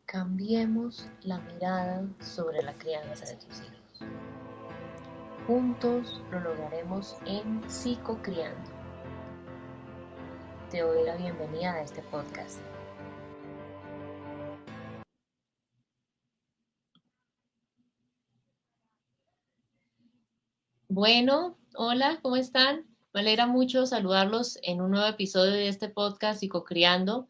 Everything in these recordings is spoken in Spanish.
Cambiemos la mirada sobre la crianza de tus hijos. Juntos lo lograremos en Psicocriando. Te doy la bienvenida a este podcast. Bueno, hola, ¿cómo están? Me alegra mucho saludarlos en un nuevo episodio de este podcast Psicocriando.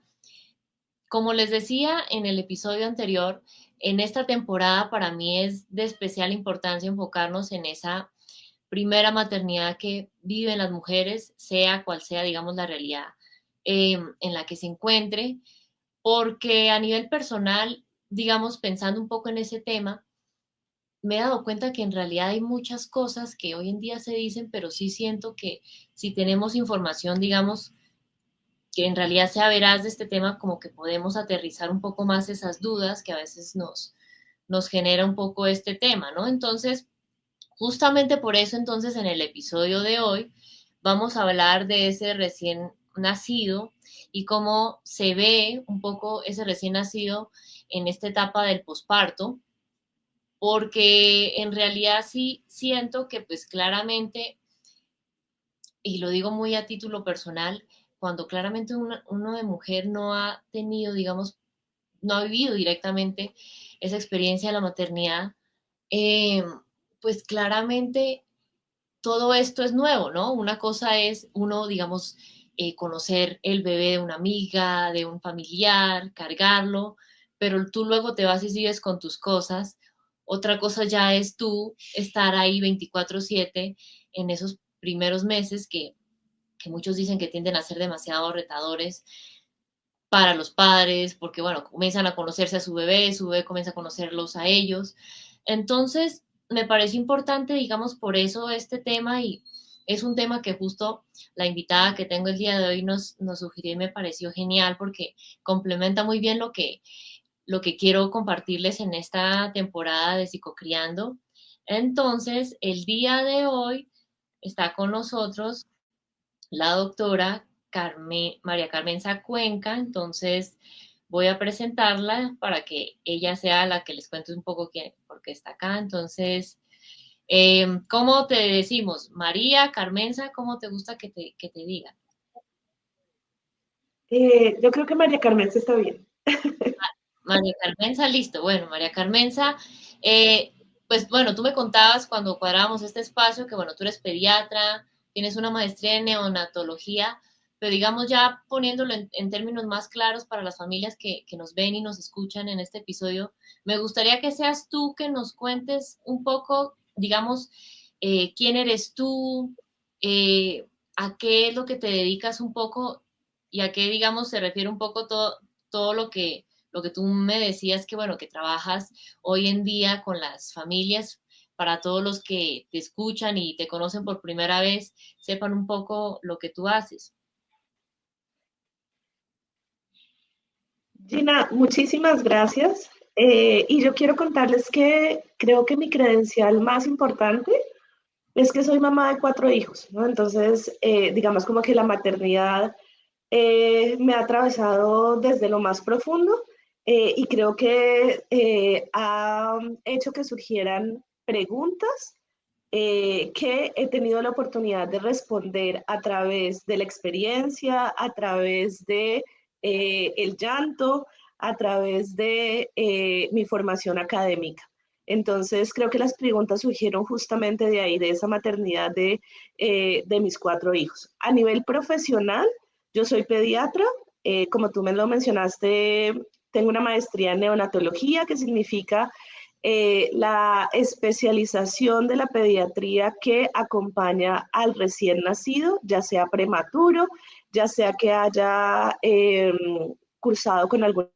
Como les decía en el episodio anterior, en esta temporada para mí es de especial importancia enfocarnos en esa primera maternidad que viven las mujeres, sea cual sea, digamos, la realidad en la que se encuentre, porque a nivel personal, digamos, pensando un poco en ese tema, me he dado cuenta que en realidad hay muchas cosas que hoy en día se dicen, pero sí siento que si tenemos información, digamos, que en realidad sea veraz de este tema, como que podemos aterrizar un poco más esas dudas que a veces nos genera un poco este tema, ¿no? Entonces, justamente por eso, entonces, en el episodio de hoy vamos a hablar de ese recién nacido y cómo se ve un poco ese recién nacido en esta etapa del posparto, porque en realidad sí siento que pues claramente, y lo digo muy a título personal, cuando claramente uno de mujer no ha tenido, digamos, no ha vivido directamente esa experiencia de la maternidad, eh, pues claramente todo esto es nuevo, ¿no? Una cosa es uno, digamos, conocer el bebé de una amiga, de un familiar, cargarlo, pero tú luego te vas y sigues con tus cosas. Otra cosa ya es tú estar ahí 24/7 en esos primeros meses que muchos dicen que tienden a ser demasiado retadores para los padres, porque bueno, comienzan a conocerse a su bebé comienza a conocerlos a ellos. Entonces, me parece importante, digamos, por eso este tema y es un tema que justo la invitada que tengo el día de hoy nos sugirió y me pareció genial porque complementa muy bien lo que quiero compartirles en esta temporada de Psicocriando. Entonces, el día de hoy está con nosotros la doctora María Carmenza Cuenca, entonces voy a presentarla para que ella sea la que les cuente un poco por qué está acá. Entonces, ¿cómo te decimos? María, Carmenza, ¿cómo te gusta que te digan? Yo creo que María Carmen se está bien. María Carmenza, listo. Bueno, María Carmenza, eh, pues bueno, tú me contabas cuando cuadrábamos este espacio que bueno, tú eres pediatra, tienes una maestría en neonatología, pero digamos ya poniéndolo en términos más claros para las familias que nos ven y nos escuchan en este episodio, me gustaría que seas tú que nos cuentes un poco, digamos, quién eres tú, a qué es lo que te dedicas un poco y a qué, digamos, se refiere un poco todo lo que tú me decías que, bueno, que trabajas hoy en día con las familias para todos los que te escuchan y te conocen por primera vez, sepan un poco lo que tú haces. Gina, muchísimas gracias. Y yo quiero contarles que creo que mi credencial más importante es que soy mamá de 4 hijos, ¿no? Entonces, digamos como que la maternidad me ha atravesado desde lo más profundo y creo que ha hecho que surgieran preguntas que he tenido la oportunidad de responder a través de la experiencia, a través de el llanto, a través de mi formación académica. Entonces, creo que las preguntas surgieron justamente de ahí, de esa maternidad de mis 4 hijos. A nivel profesional, yo soy pediatra, como tú me lo mencionaste, tengo una maestría en neonatología, que significa la especialización de la pediatría que acompaña al recién nacido, ya sea prematuro, ya sea que haya cursado con alguna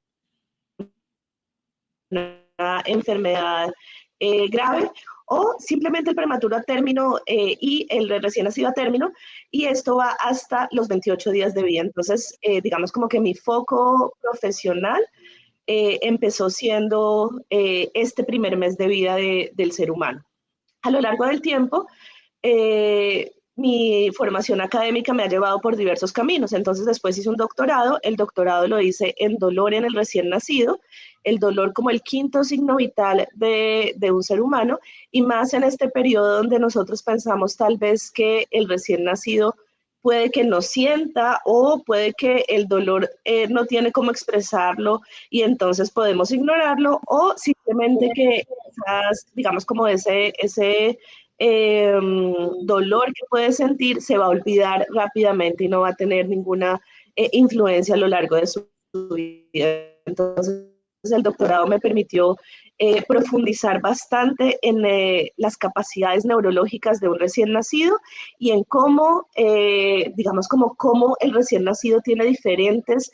enfermedad grave o simplemente el prematuro a término y el recién nacido a término, y esto va hasta los 28 días de vida. Entonces, digamos como que mi foco profesional empezó siendo este primer mes de vida del ser humano. A lo largo del tiempo, mi formación académica me ha llevado por diversos caminos. Entonces después hice un doctorado, el doctorado lo hice en dolor en el recién nacido, el dolor como el quinto signo vital de un ser humano, y más en este periodo donde nosotros pensamos tal vez que el recién nacido puede que no sienta o puede que el dolor no tiene cómo expresarlo y entonces podemos ignorarlo o simplemente que quizás, digamos, como ese dolor que puede sentir se va a olvidar rápidamente y no va a tener ninguna influencia a lo largo de su vida. Entonces, el doctorado me permitió profundizar bastante en las capacidades neurológicas de un recién nacido y en cómo, digamos, como cómo el recién nacido tiene diferentes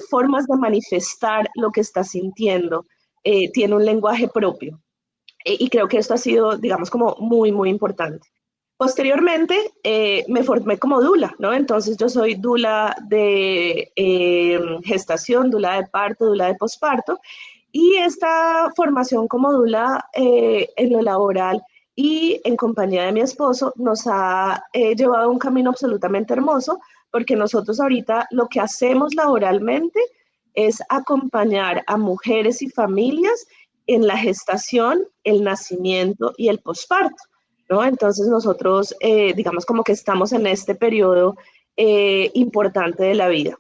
formas de manifestar lo que está sintiendo. Tiene un lenguaje propio. Y creo que esto ha sido, digamos, como muy, muy importante. Posteriormente, me formé como dula, ¿no? Entonces yo soy dula de gestación, dula de parto, dula de posparto, y esta formación como dula en lo laboral y en compañía de mi esposo nos ha llevado a un camino absolutamente hermoso, porque nosotros ahorita lo que hacemos laboralmente es acompañar a mujeres y familias en la gestación, el nacimiento y el posparto, ¿no? Entonces nosotros, digamos como que estamos en este periodo importante de la vida.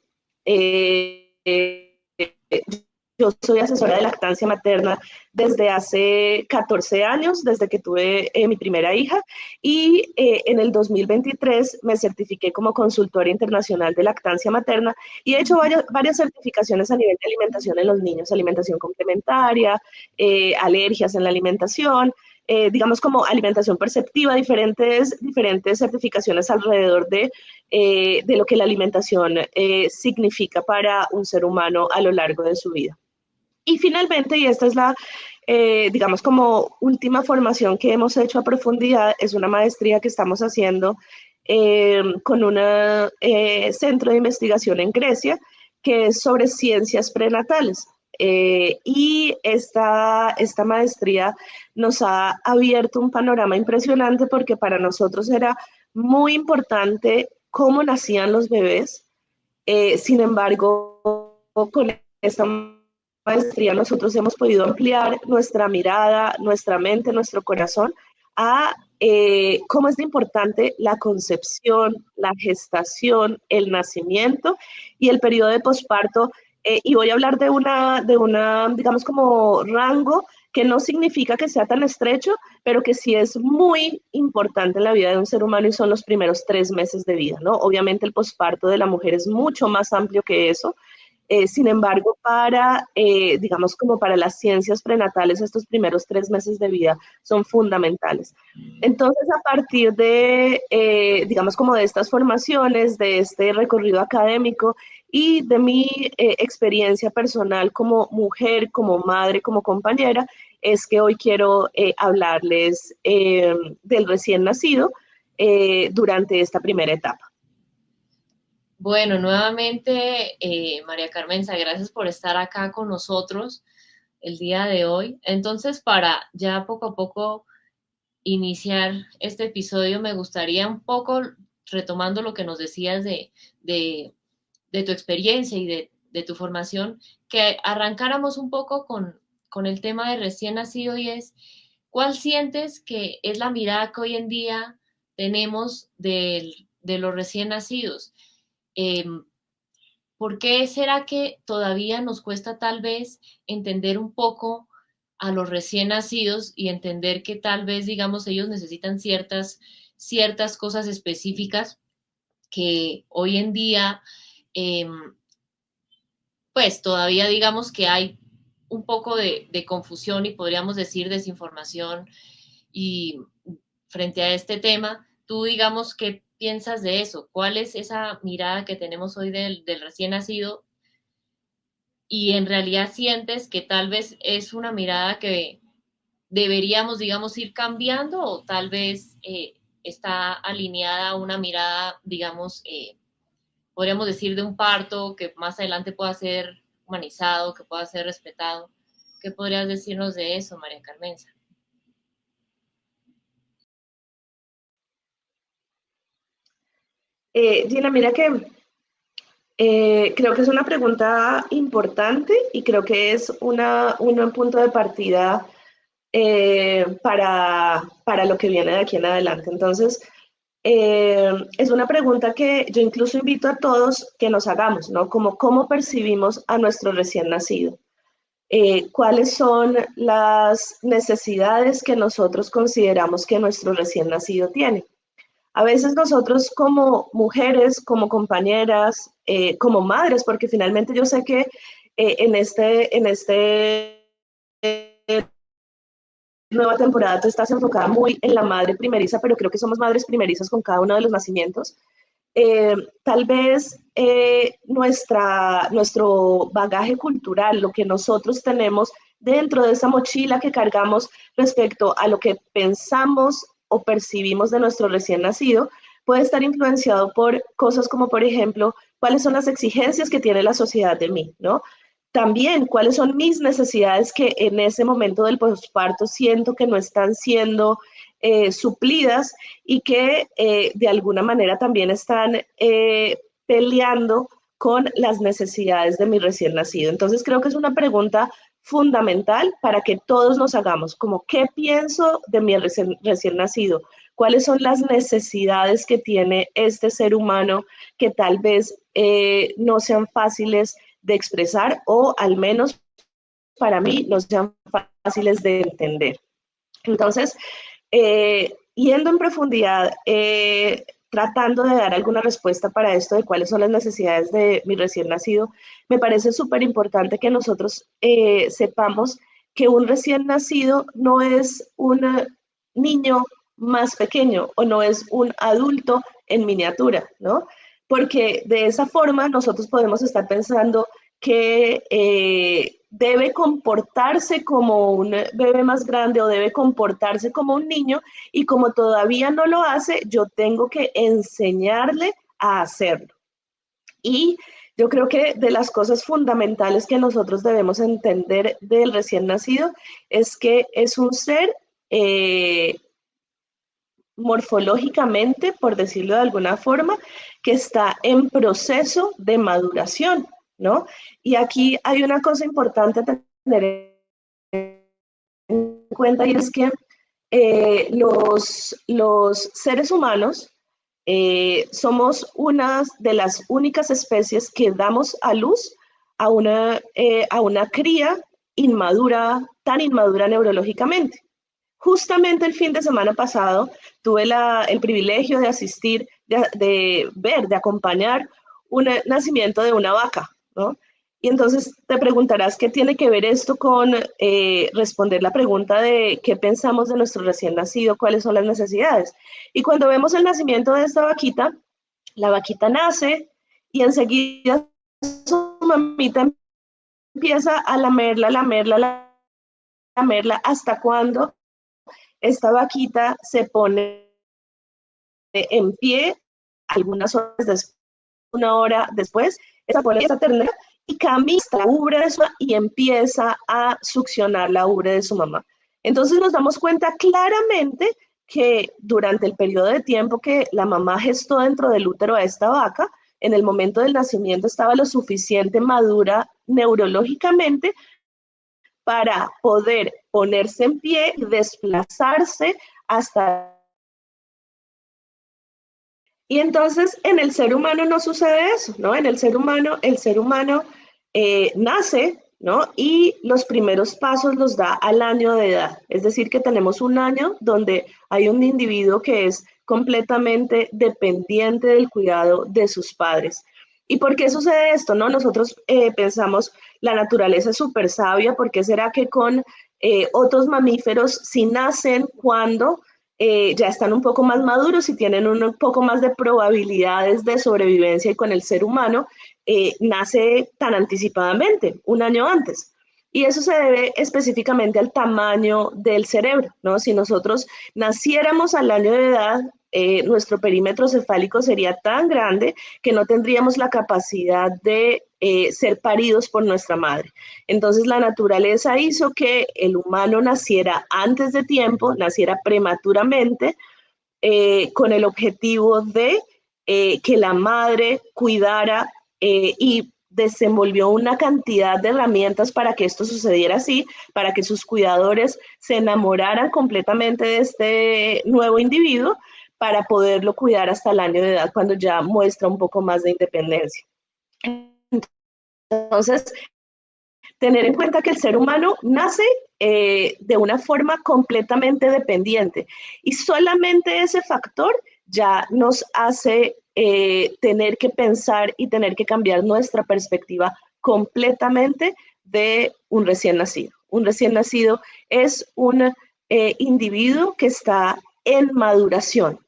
Yo soy asesora de lactancia materna desde hace 14 años, desde que tuve mi primera hija, y en el 2023 me certifiqué como consultora internacional de lactancia materna y he hecho varias certificaciones a nivel de alimentación en los niños, alimentación complementaria, alergias en la alimentación, digamos como alimentación perceptiva, diferentes certificaciones alrededor de lo que la alimentación significa para un ser humano a lo largo de su vida. Y finalmente, y esta es la, digamos, como última formación que hemos hecho a profundidad, es una maestría que estamos haciendo con un centro de investigación en Grecia que es sobre ciencias prenatales. Y esta maestría nos ha abierto un panorama impresionante porque para nosotros era muy importante cómo nacían los bebés. Sin embargo, con esta maestría nosotros hemos podido ampliar nuestra mirada, nuestra mente, nuestro corazón a cómo es de importante la concepción, la gestación, el nacimiento y el periodo de posparto. Y voy a hablar de una, digamos, como rango que no significa que sea tan estrecho, pero que sí es muy importante en la vida de un ser humano y son los primeros 3 meses de vida, ¿no? Obviamente el posparto de la mujer es mucho más amplio que eso. Sin embargo, digamos, como para las ciencias prenatales, estos primeros 3 meses de vida son fundamentales. Entonces, a partir de, digamos, como de estas formaciones, de este recorrido académico y de mi experiencia personal como mujer, como madre, como compañera, es que hoy quiero hablarles del recién nacido durante esta primera etapa. Bueno, nuevamente, María Carmenza, gracias por estar acá con nosotros el día de hoy. Entonces, para ya poco a poco iniciar este episodio, me gustaría un poco, retomando lo que nos decías de, de tu experiencia y de tu formación, que arrancáramos un poco con el tema de recién nacido y es, ¿cuál sientes que es la mirada que hoy en día tenemos de los recién nacidos? Eh, ¿Por qué será que todavía nos cuesta tal vez entender un poco a los recién nacidos y entender que tal vez, digamos, ellos necesitan ciertas cosas específicas que hoy en día, eh, pues todavía digamos que hay un poco de confusión y podríamos decir desinformación y frente a este tema, tú digamos, ¿qué piensas de eso? ¿Cuál es esa mirada que tenemos hoy del recién nacido? Y en realidad sientes que tal vez es una mirada que deberíamos, digamos, ir cambiando o tal vez está alineada a una mirada, digamos, podríamos decir de un parto que más adelante pueda ser humanizado, que pueda ser respetado. ¿Qué podrías decirnos de eso, María Carmenza? Gina, mira que creo que es una pregunta importante y creo que es un punto de partida para lo que viene de aquí en adelante. Entonces, es una pregunta que yo incluso invito a todos que nos hagamos, ¿no? Como cómo percibimos a nuestro recién nacido. ¿Cuáles son las necesidades que nosotros consideramos que nuestro recién nacido tiene? A veces nosotros como mujeres, como compañeras, como madres, porque finalmente yo sé que en este nueva temporada tú estás enfocada muy en la madre primeriza, pero creo que somos madres primerizas con cada uno de los nacimientos. Tal vez nuestro bagaje cultural, lo que nosotros tenemos dentro de esa mochila que cargamos respecto a lo que pensamos o percibimos de nuestro recién nacido, puede estar influenciado por cosas como, por ejemplo, cuáles son las exigencias que tiene la sociedad de mí, ¿no? También cuáles son mis necesidades que en ese momento del posparto siento que no están siendo suplidas y que de alguna manera también están peleando con las necesidades de mi recién nacido. Entonces creo que es una pregunta fundamental para que todos nos hagamos, como qué pienso de mi recién nacido, cuáles son las necesidades que tiene este ser humano que tal vez no sean fáciles de expresar o al menos para mí no sean fáciles de entender. Entonces, yendo en profundidad, tratando de dar alguna respuesta para esto de cuáles son las necesidades de mi recién nacido, me parece súper importante que nosotros sepamos que un recién nacido no es un niño más pequeño o no es un adulto en miniatura, ¿no? Porque de esa forma nosotros podemos estar pensando que debe comportarse como un bebé más grande o debe comportarse como un niño y como todavía no lo hace, yo tengo que enseñarle a hacerlo. Y yo creo que de las cosas fundamentales que nosotros debemos entender del recién nacido es que es un ser morfológicamente, por decirlo de alguna forma, que está en proceso de maduración, ¿no? Y aquí hay una cosa importante a tener en cuenta y es que los seres humanos somos una de las únicas especies que damos a luz a una cría inmadura, tan inmadura neurológicamente. Justamente el fin de semana pasado tuve el privilegio de asistir, de ver, de acompañar un nacimiento de una vaca, ¿no? Y entonces te preguntarás qué tiene que ver esto con responder la pregunta de qué pensamos de nuestro recién nacido, cuáles son las necesidades. Y cuando vemos el nacimiento de esta vaquita, la vaquita nace y enseguida su mamita empieza a lamerla, hasta cuando esta vaquita se pone en pie algunas horas después, una hora después, esta pone esta ternera y camina la ubre de su mamá y empieza a succionar la ubre de su mamá. Entonces nos damos cuenta claramente que durante el periodo de tiempo que la mamá gestó dentro del útero a esta vaca, en el momento del nacimiento estaba lo suficiente madura neurológicamente para poder ponerse en pie y desplazarse hasta... Y entonces en el ser humano no sucede eso, ¿no? En el ser humano nace, ¿no? Y los primeros pasos los da al año de edad. Es decir, que tenemos un año donde hay un individuo que es completamente dependiente del cuidado de sus padres. ¿Y por qué sucede esto? ¿No? Nosotros pensamos, la naturaleza es súper sabia, ¿por qué será que con otros mamíferos si nacen cuando ya están un poco más maduros y tienen un poco más de probabilidades de sobrevivencia y con el ser humano nace tan anticipadamente, un año antes? Y eso se debe específicamente al tamaño del cerebro, ¿no? Si nosotros naciéramos al año de edad, nuestro perímetro cefálico sería tan grande que no tendríamos la capacidad de ser paridos por nuestra madre. Entonces la naturaleza hizo que el humano naciera antes de tiempo, naciera prematuramente, con el objetivo de que la madre cuidara y desenvolvió una cantidad de herramientas para que esto sucediera así, para que sus cuidadores se enamoraran completamente de este nuevo individuo para poderlo cuidar hasta el año de edad cuando ya muestra un poco más de independencia. Entonces, tener en cuenta que el ser humano nace de una forma completamente dependiente y solamente ese factor ya nos hace tener que pensar y tener que cambiar nuestra perspectiva completamente de un recién nacido. Un recién nacido es un individuo que está en maduración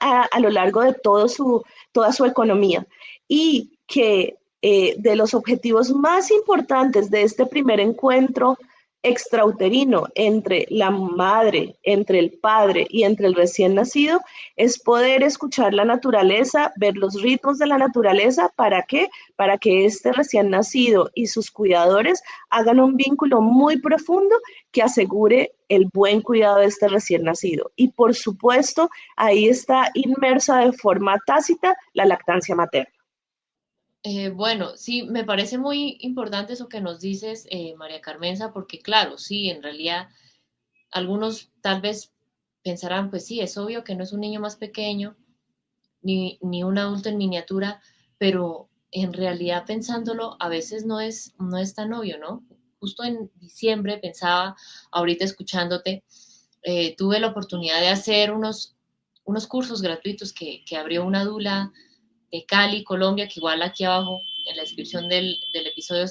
a lo largo de toda su economía y que de los objetivos más importantes de este primer encuentro extrauterino entre la madre, entre el padre y entre el recién nacido es poder escuchar la naturaleza, ver los ritmos de la naturaleza. ¿Para qué? Para que este recién nacido y sus cuidadores hagan un vínculo muy profundo que asegure el buen cuidado de este recién nacido. Y por supuesto, ahí está inmersa de forma tácita la lactancia materna. Bueno, sí, me parece muy importante eso que nos dices, María Carmenza, porque claro, sí, en realidad algunos tal vez pensarán, pues sí, es obvio que no es un niño más pequeño, ni un adulto en miniatura, pero en realidad pensándolo, a veces no es tan obvio, ¿no? Justo en diciembre pensaba, ahorita escuchándote, tuve la oportunidad de hacer unos cursos gratuitos que abrió una dula de Cali, Colombia, que igual aquí abajo en la descripción del episodio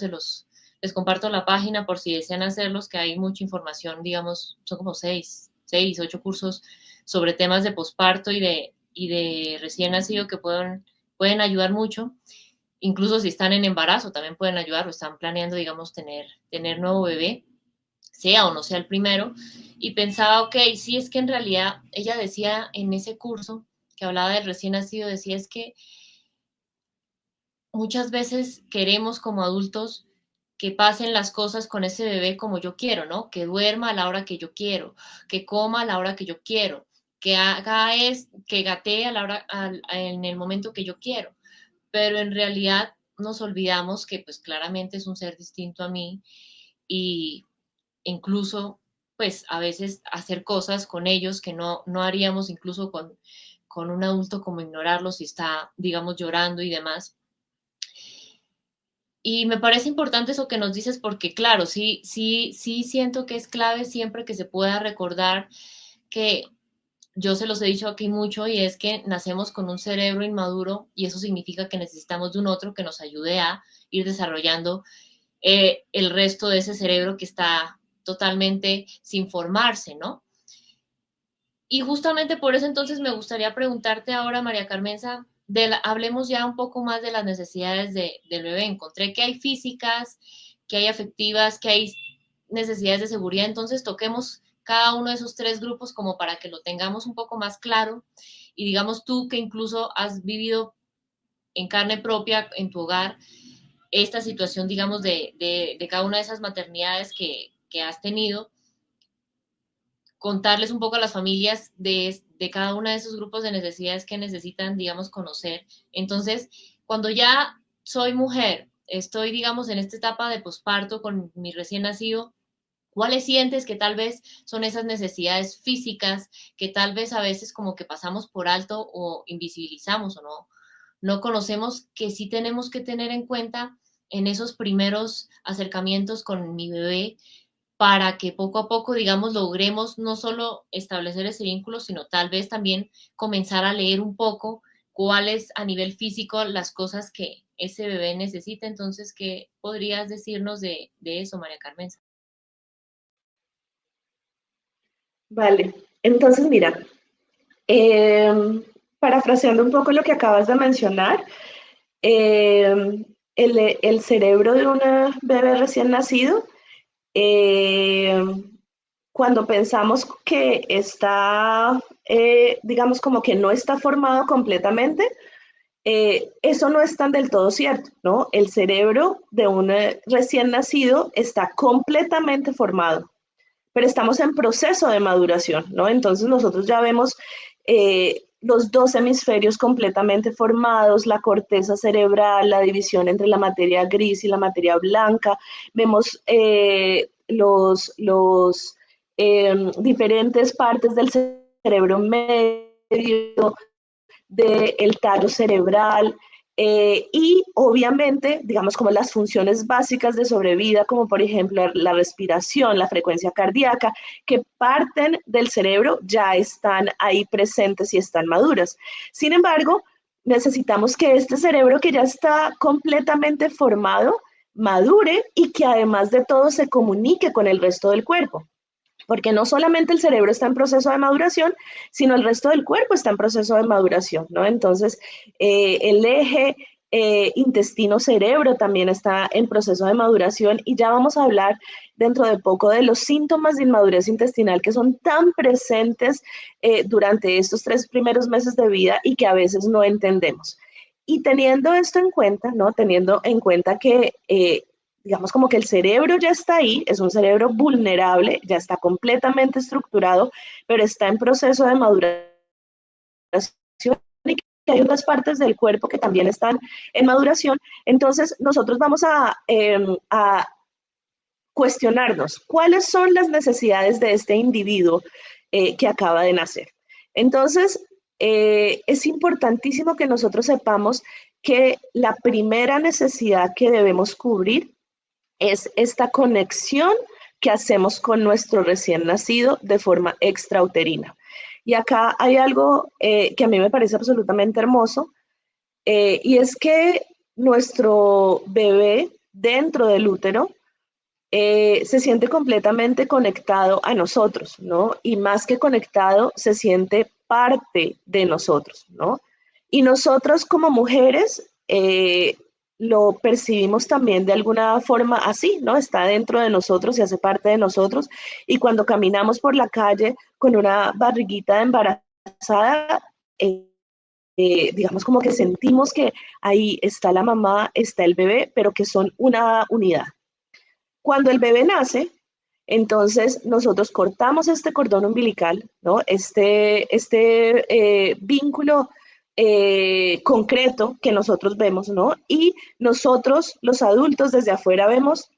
les comparto la página por si desean hacerlos, que hay mucha información, digamos, son como 8 cursos sobre temas de posparto y de recién nacido que pueden ayudar mucho. Incluso si están en embarazo, también pueden ayudar o están planeando, digamos, tener nuevo bebé, sea o no sea el primero. Y pensaba, ok, sí, es que en realidad ella decía en ese curso que hablaba del recién nacido, decía es que muchas veces queremos como adultos que pasen las cosas con ese bebé como yo quiero, ¿no? Que duerma a la hora que yo quiero, que coma a la hora que yo quiero, que gatee a la hora, en el momento que yo quiero. Pero en realidad nos olvidamos que pues claramente es un ser distinto a mí y incluso pues a veces hacer cosas con ellos que no haríamos incluso con un adulto, como ignorarlo si está, digamos, llorando y demás. Y me parece importante eso que nos dices porque, claro, sí siento que es clave siempre que se pueda recordar que yo se los he dicho aquí mucho y es que nacemos con un cerebro inmaduro y eso significa que necesitamos de un otro que nos ayude a ir desarrollando el resto de ese cerebro que está totalmente sin formarse, ¿no? Y justamente por eso entonces me gustaría preguntarte ahora, María Carmenza, hablemos ya un poco más de las necesidades del bebé. Encontré que hay físicas, que hay afectivas, que hay necesidades de seguridad, entonces toquemos cada uno de esos tres grupos como para que lo tengamos un poco más claro y digamos tú que incluso has vivido en carne propia en tu hogar esta situación, digamos, de cada una de esas maternidades que has tenido, contarles un poco a las familias de cada uno de esos grupos de necesidades que necesitan, digamos, conocer. Entonces, cuando ya soy mujer, estoy, digamos, en esta etapa de posparto con mi recién nacido, ¿cuáles sientes que tal vez son esas necesidades físicas que tal vez a veces como que pasamos por alto o invisibilizamos o no conocemos que sí tenemos que tener en cuenta en esos primeros acercamientos con mi bebé para que poco a poco, digamos, logremos no solo establecer ese vínculo, sino tal vez también comenzar a leer un poco cuáles a nivel físico las cosas que ese bebé necesita? Entonces, ¿qué podrías decirnos de eso, María Carmen? Vale, entonces mira, eh, parafraseando un poco lo que acabas de mencionar, el cerebro de una bebé recién nacido, eh, cuando pensamos que está, digamos, como que no está formado completamente, eso no es tan del todo cierto, ¿no? El cerebro de un recién nacido está completamente formado, pero estamos en proceso de maduración, ¿no? Entonces nosotros ya vemos los dos hemisferios completamente formados, la corteza cerebral, la división entre la materia gris y la materia blanca. Vemos los diferentes partes del cerebro medio, del tallo cerebral, y obviamente, digamos, como las funciones básicas de sobrevida, como por ejemplo la respiración, la frecuencia cardíaca, que parten del cerebro, ya están ahí presentes y están maduras. Sin embargo, necesitamos que este cerebro que ya está completamente formado, madure y que además de todo se comunique con el resto del cuerpo. Porque no solamente el cerebro está en proceso de maduración, sino el resto del cuerpo está en proceso de maduración, ¿no? Entonces, el eje intestino-cerebro también está en proceso de maduración y ya vamos a hablar dentro de poco de los síntomas de inmadurez intestinal que son tan presentes durante estos 3 primeros meses de vida y que a veces no entendemos. Y teniendo esto en cuenta, ¿no? Teniendo en cuenta que digamos como que el cerebro ya está ahí, es un cerebro vulnerable, ya está completamente estructurado, pero está en proceso de maduración y que hay otras partes del cuerpo que también están en maduración. Entonces nosotros vamos a cuestionarnos cuáles son las necesidades de este individuo que acaba de nacer. Entonces, es importantísimo que nosotros sepamos que la primera necesidad que debemos cubrir es esta conexión que hacemos con nuestro recién nacido de forma extrauterina. Y acá hay algo que a mí me parece absolutamente hermoso, y es que nuestro bebé dentro del útero se siente completamente conectado a nosotros, ¿no? Y más que conectado, se siente parte de nosotros, ¿no? Y nosotros como mujeres lo percibimos también de alguna forma así, ¿no? Está dentro de nosotros y hace parte de nosotros. Y cuando caminamos por la calle con una barriguita embarazada, digamos como que sentimos que ahí está la mamá, está el bebé, pero que son una unidad. Cuando el bebé nace, entonces nosotros cortamos este cordón umbilical, ¿no? Este vínculo concreto que nosotros vemos, ¿no? Y nosotros, los adultos, desde afuera vemos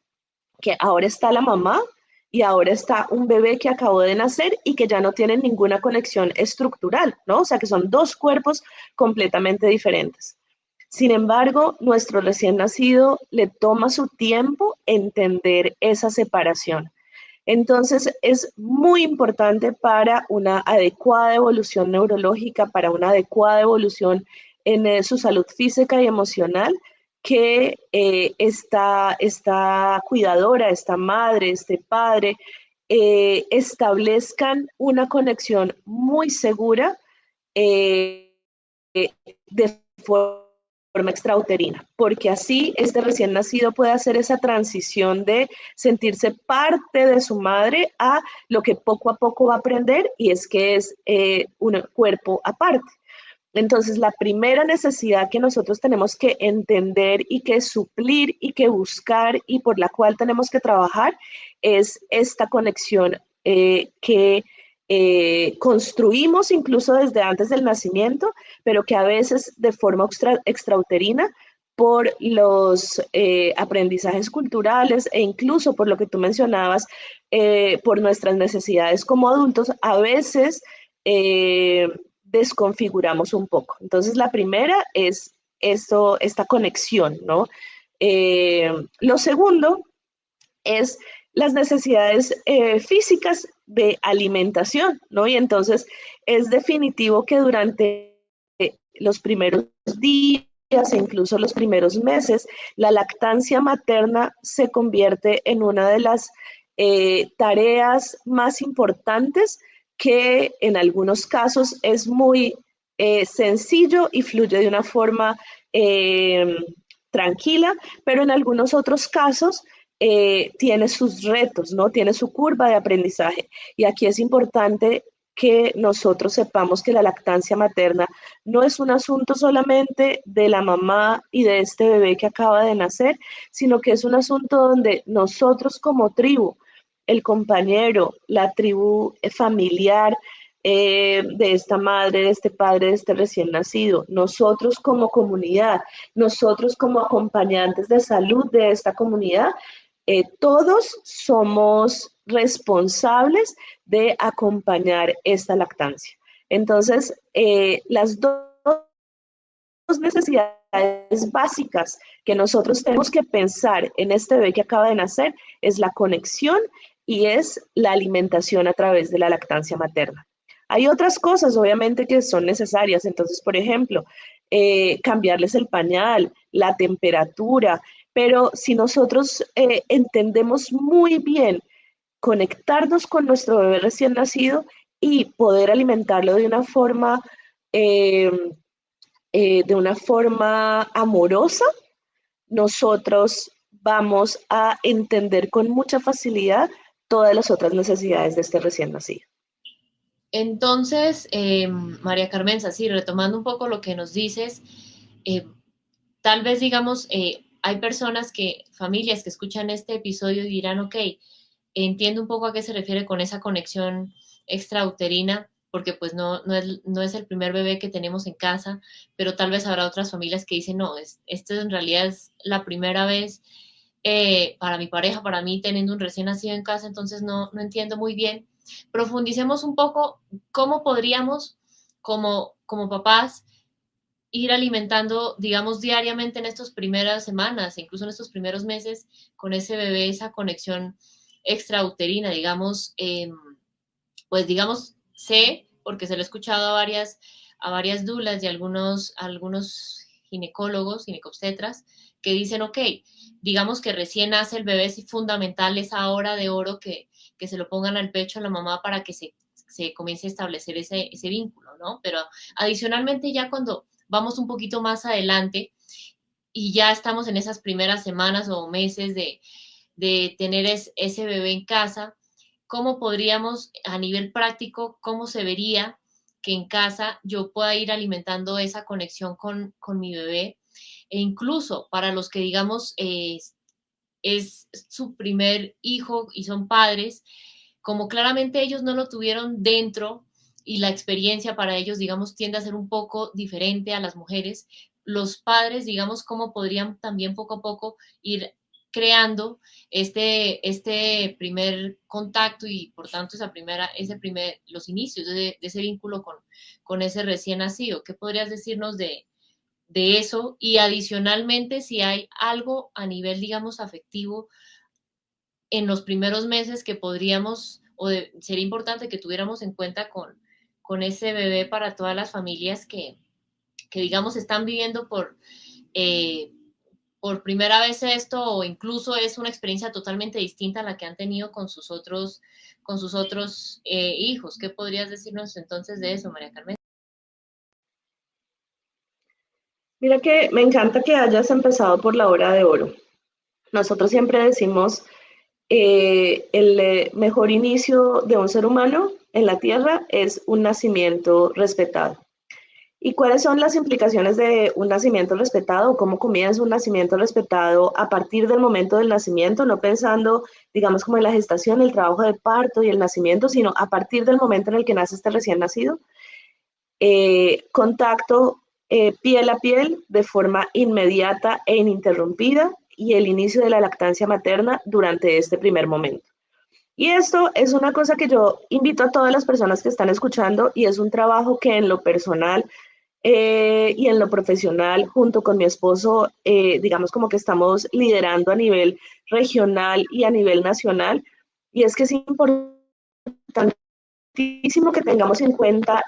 que ahora está la mamá y ahora está un bebé que acabó de nacer y que ya no tienen ninguna conexión estructural, ¿no? O sea, que son dos cuerpos completamente diferentes. Sin embargo, nuestro recién nacido le toma su tiempo entender esa separación. Entonces, es muy importante para una adecuada evolución neurológica, para una adecuada evolución en su salud física y emocional, que esta cuidadora, esta madre, este padre, establezcan una conexión muy segura de forma extrauterina, porque así este recién nacido puede hacer esa transición de sentirse parte de su madre a lo que poco a poco va a aprender, y es que es un cuerpo aparte. Entonces, la primera necesidad que nosotros tenemos que entender y que suplir y que buscar y por la cual tenemos que trabajar es esta conexión que construimos incluso desde antes del nacimiento, pero que a veces de forma extrauterina por los aprendizajes culturales e incluso por lo que tú mencionabas, por nuestras necesidades como adultos, a veces desconfiguramos un poco. Entonces, la primera es esta conexión, ¿no? Lo segundo es las necesidades físicas de alimentación, ¿no? Y entonces es definitivo que durante los primeros días e incluso los primeros meses, la lactancia materna se convierte en una de las tareas más importantes, que en algunos casos es muy sencillo y fluye de una forma tranquila, pero en algunos otros casos tiene sus retos, ¿no? Tiene su curva de aprendizaje. Y aquí es importante que nosotros sepamos que la lactancia materna no es un asunto solamente de la mamá y de este bebé que acaba de nacer, sino que es un asunto donde nosotros como tribu, el compañero, la tribu familiar, de esta madre, de este padre, de este recién nacido. Nosotros como comunidad, nosotros como acompañantes de salud de esta comunidad, todos somos responsables de acompañar esta lactancia. Entonces, las dos necesidades básicas que nosotros tenemos que pensar en este bebé que acaba de nacer es la conexión y es la alimentación a través de la lactancia materna. Hay otras cosas, obviamente, que son necesarias. Entonces, por ejemplo, cambiarles el pañal, la temperatura, pero si nosotros entendemos muy bien conectarnos con nuestro bebé recién nacido y poder alimentarlo eh, de una forma amorosa, nosotros vamos a entender con mucha facilidad todas las otras necesidades de este recién nacido. Entonces, María Carmenza, sí, retomando un poco lo que nos dices, eh, tal vez digamos, hay personas familias que escuchan este episodio y dirán, ok, entiendo un poco a qué se refiere con esa conexión extrauterina, porque pues no es el primer bebé que tenemos en casa, pero tal vez habrá otras familias que dicen, no, esto en realidad es la primera vez para mi pareja, para mí, teniendo un recién nacido en casa, entonces no entiendo muy bien. Profundicemos un poco cómo podríamos, como papás, ir alimentando, digamos, diariamente en estas primeras semanas, incluso en estos primeros meses, con ese bebé, esa conexión extrauterina, digamos, pues digamos, sé, porque se lo he escuchado a varias dulas y algunos ginecólogos, ginecobstetras, que dicen, ok, digamos que recién nace el bebé, es fundamental esa hora de oro que se lo pongan al pecho a la mamá para que se comience a establecer ese vínculo, ¿no? Pero adicionalmente ya cuando vamos un poquito más adelante y ya estamos en esas primeras semanas o meses de tener ese bebé en casa, ¿cómo podríamos a nivel práctico, cómo se vería que en casa yo pueda ir alimentando esa conexión con mi bebé? E incluso para los que digamos es su primer hijo y son padres, como claramente ellos no lo tuvieron dentro y la experiencia para ellos, digamos, tiende a ser un poco diferente a las mujeres, los padres, digamos, cómo podrían también poco a poco ir creando este primer contacto y por tanto los inicios de ese vínculo con ese recién nacido. ¿Qué podrías decirnos de eso? Y adicionalmente, si hay algo a nivel, digamos, afectivo en los primeros meses que podríamos, sería importante que tuviéramos en cuenta con ese bebé para todas las familias que digamos, están viviendo eh, por primera vez esto o incluso es una experiencia totalmente distinta a la que han tenido con sus otros hijos. ¿Qué podrías decirnos entonces de eso, María Carmen? Mira que me encanta que hayas empezado por la hora de oro. Nosotros siempre decimos el mejor inicio de un ser humano en la tierra es un nacimiento respetado. ¿Y cuáles son las implicaciones de un nacimiento respetado? ¿Cómo comienza un nacimiento respetado a partir del momento del nacimiento? No pensando, digamos, como en la gestación, el trabajo de parto y el nacimiento, sino a partir del momento en el que nace este recién nacido. Contacto piel a piel de forma inmediata e ininterrumpida y el inicio de la lactancia materna durante este primer momento. Y esto es una cosa que yo invito a todas las personas que están escuchando y es un trabajo que en lo personal y en lo profesional, junto con mi esposo, digamos como que estamos liderando a nivel regional y a nivel nacional. Y es que es importantísimo que tengamos en cuenta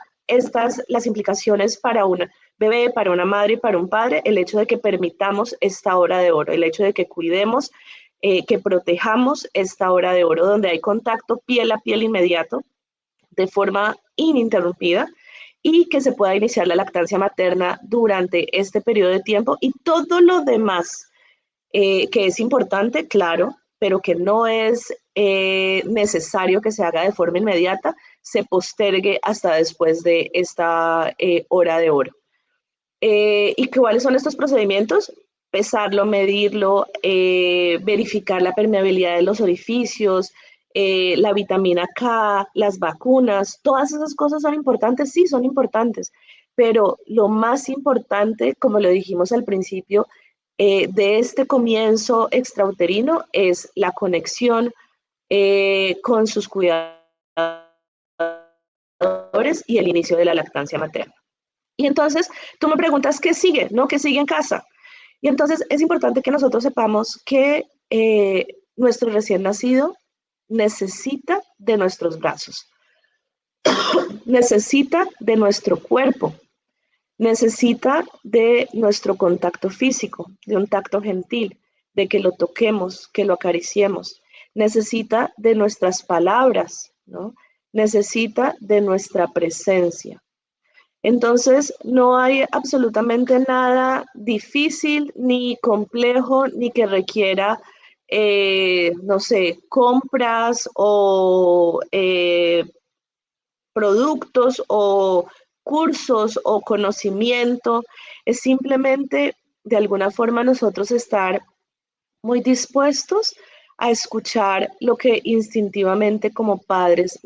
las implicaciones para una bebé, para una madre y para un padre, el hecho de que permitamos esta hora de oro, el hecho de que cuidemos, que protejamos esta hora de oro, donde hay contacto piel a piel inmediato, de forma ininterrumpida, y que se pueda iniciar la lactancia materna durante este periodo de tiempo y todo lo demás que es importante, claro, pero que no es necesario que se haga de forma inmediata, se postergue hasta después de esta hora de oro. ¿Y cuáles son estos procedimientos? Pesarlo, medirlo, verificar la permeabilidad de los orificios, la vitamina K, las vacunas, todas esas cosas son importantes, sí, son importantes, pero lo más importante, como lo dijimos al principio, de este comienzo extrauterino es la conexión con sus cuidadores y el inicio de la lactancia materna. Y entonces tú me preguntas qué sigue, ¿no? ¿Qué sigue en casa? Y entonces es importante que nosotros sepamos que nuestro recién nacido necesita de nuestros brazos, necesita de nuestro cuerpo, necesita de nuestro contacto físico, de un tacto gentil, de que lo toquemos, que lo acariciemos, necesita de nuestras palabras, ¿no? Necesita de nuestra presencia. Entonces, no hay absolutamente nada difícil ni complejo ni que requiera, no sé, compras o productos o cursos o conocimiento. Es simplemente, de alguna forma, nosotros estar muy dispuestos a escuchar lo que instintivamente como padres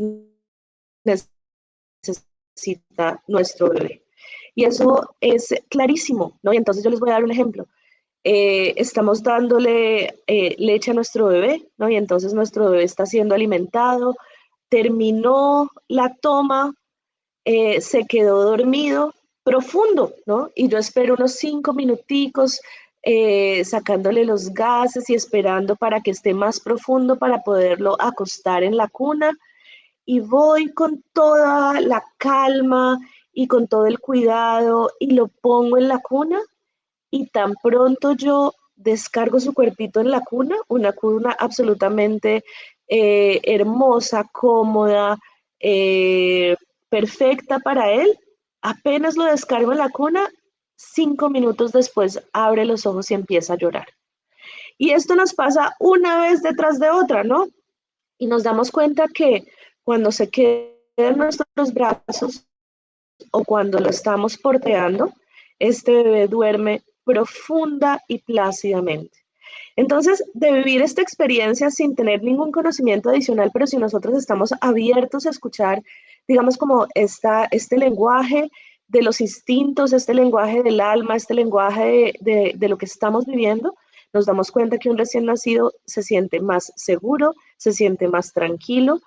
necesita nuestro bebé. Y eso es clarísimo, ¿no? Y entonces yo les voy a dar un ejemplo. Estamos dándole leche a nuestro bebé, ¿no? Y entonces nuestro bebé está siendo alimentado, terminó la toma, se quedó dormido, profundo, ¿no? Y yo espero unos 5 minuticos sacándole los gases y esperando para que esté más profundo para poderlo acostar en la cuna y voy con toda la calma y con todo el cuidado y lo pongo en la cuna y tan pronto yo descargo su cuerpito en la cuna, una cuna absolutamente hermosa, cómoda, eh, perfecta para él, apenas lo descargo en la cuna, 5 minutos después abre los ojos y empieza a llorar. Y esto nos pasa una vez detrás de otra, ¿no? Y nos damos cuenta que cuando se queda en nuestros brazos o cuando lo estamos porteando, este bebé duerme profunda y plácidamente. Entonces, de vivir esta experiencia sin tener ningún conocimiento adicional, pero si nosotros estamos abiertos a escuchar, digamos, como este lenguaje de los instintos, este lenguaje del alma, este lenguaje de lo que estamos viviendo, nos damos cuenta que un recién nacido se siente más seguro, se siente más tranquilo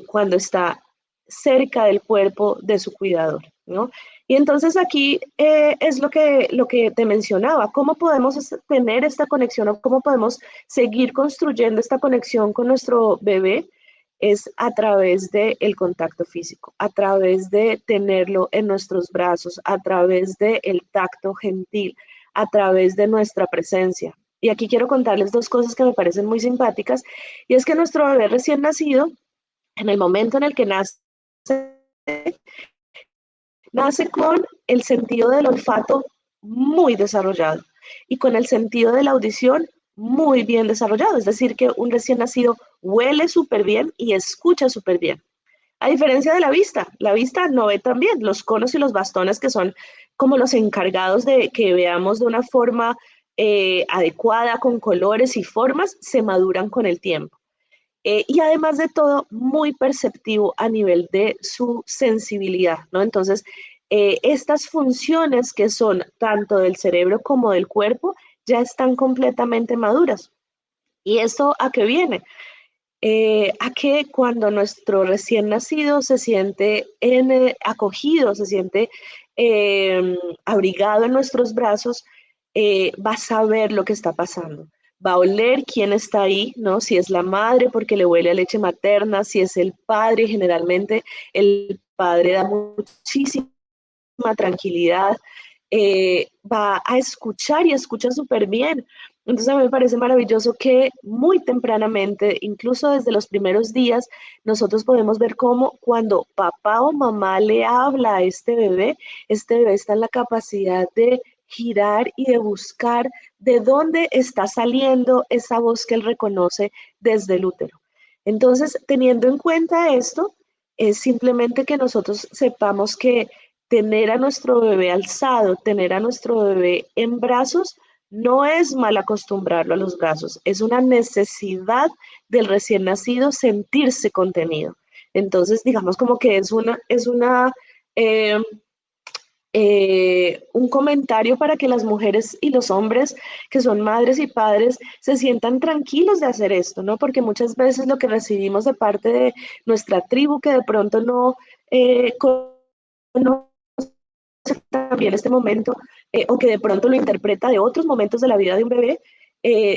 cuando está cerca del cuerpo de su cuidador, ¿no? Y entonces aquí es lo que te mencionaba, cómo podemos tener esta conexión o cómo podemos seguir construyendo esta conexión con nuestro bebé es a través del contacto físico, a través de tenerlo en nuestros brazos, a través del tacto gentil, a través de nuestra presencia. Y aquí quiero contarles dos cosas que me parecen muy simpáticas, y es que nuestro bebé recién nacido, en el momento en el que nace con el sentido del olfato muy desarrollado y con el sentido de la audición muy bien desarrollado. Es decir, que un recién nacido huele súper bien y escucha súper bien. A diferencia de la vista no ve tan bien. Los conos y los bastones que son como los encargados de que veamos de una forma adecuada, con colores y formas, se maduran con el tiempo. Y además de todo, muy perceptivo a nivel de su sensibilidad, ¿no? Entonces, estas funciones que son tanto del cerebro como del cuerpo ya están completamente maduras. ¿Y esto a qué viene? A que cuando nuestro recién nacido se siente acogido, se siente abrigado en nuestros brazos, va a saber lo que está pasando. Va a oler quién está ahí, ¿no? Si es la madre porque le huele a leche materna, si es el padre, generalmente el padre da muchísima tranquilidad, va a escuchar y escucha súper bien. Entonces a mí me parece maravilloso que muy tempranamente, incluso desde los primeros días, nosotros podemos ver cómo cuando papá o mamá le habla a este bebé está en la capacidad de girar y de buscar de dónde está saliendo esa voz que él reconoce desde el útero. Entonces, teniendo en cuenta esto, es simplemente que nosotros sepamos que tener a nuestro bebé alzado, tener a nuestro bebé en brazos, No es mal acostumbrarlo a los brazos, es una necesidad del recién nacido sentirse contenido. Entonces, digamos como que eh, un comentario para que las mujeres y los hombres que son madres y padres se sientan tranquilos de hacer esto, ¿no? Porque muchas veces lo que recibimos de parte de nuestra tribu que de pronto no conoce también este momento, o que de pronto lo interpreta de otros momentos de la vida de un bebé,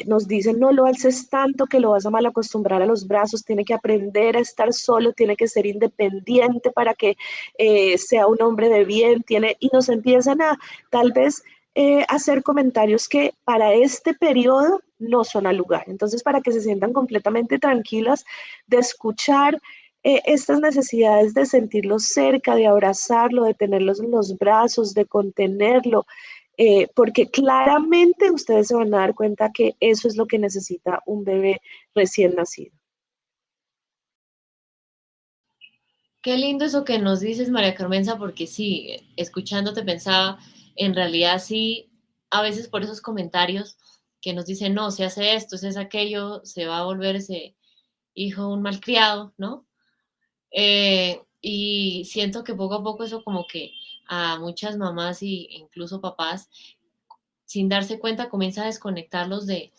nos dicen no lo alces tanto que lo vas a mal acostumbrar a los brazos, tiene que aprender a estar solo, tiene que ser independiente para que sea un hombre de bien, y nos empiezan a tal vez hacer comentarios que para este periodo no son al lugar. Entonces, para que se sientan completamente tranquilas de escuchar estas necesidades de sentirlo cerca, de abrazarlo, de tenerlos en los brazos, de contenerlo, porque claramente ustedes se van a dar cuenta que eso es lo que necesita un bebé recién nacido. Qué lindo eso que nos dices, María Carmenza, porque sí, escuchándote pensaba, en realidad sí, a veces por esos comentarios que nos dicen, no, se hace esto, se hace aquello, se va a volver ese hijo un malcriado, ¿no? Y siento que poco a poco eso como que a muchas mamás e incluso papás, sin darse cuenta, comienza a desconectarlos de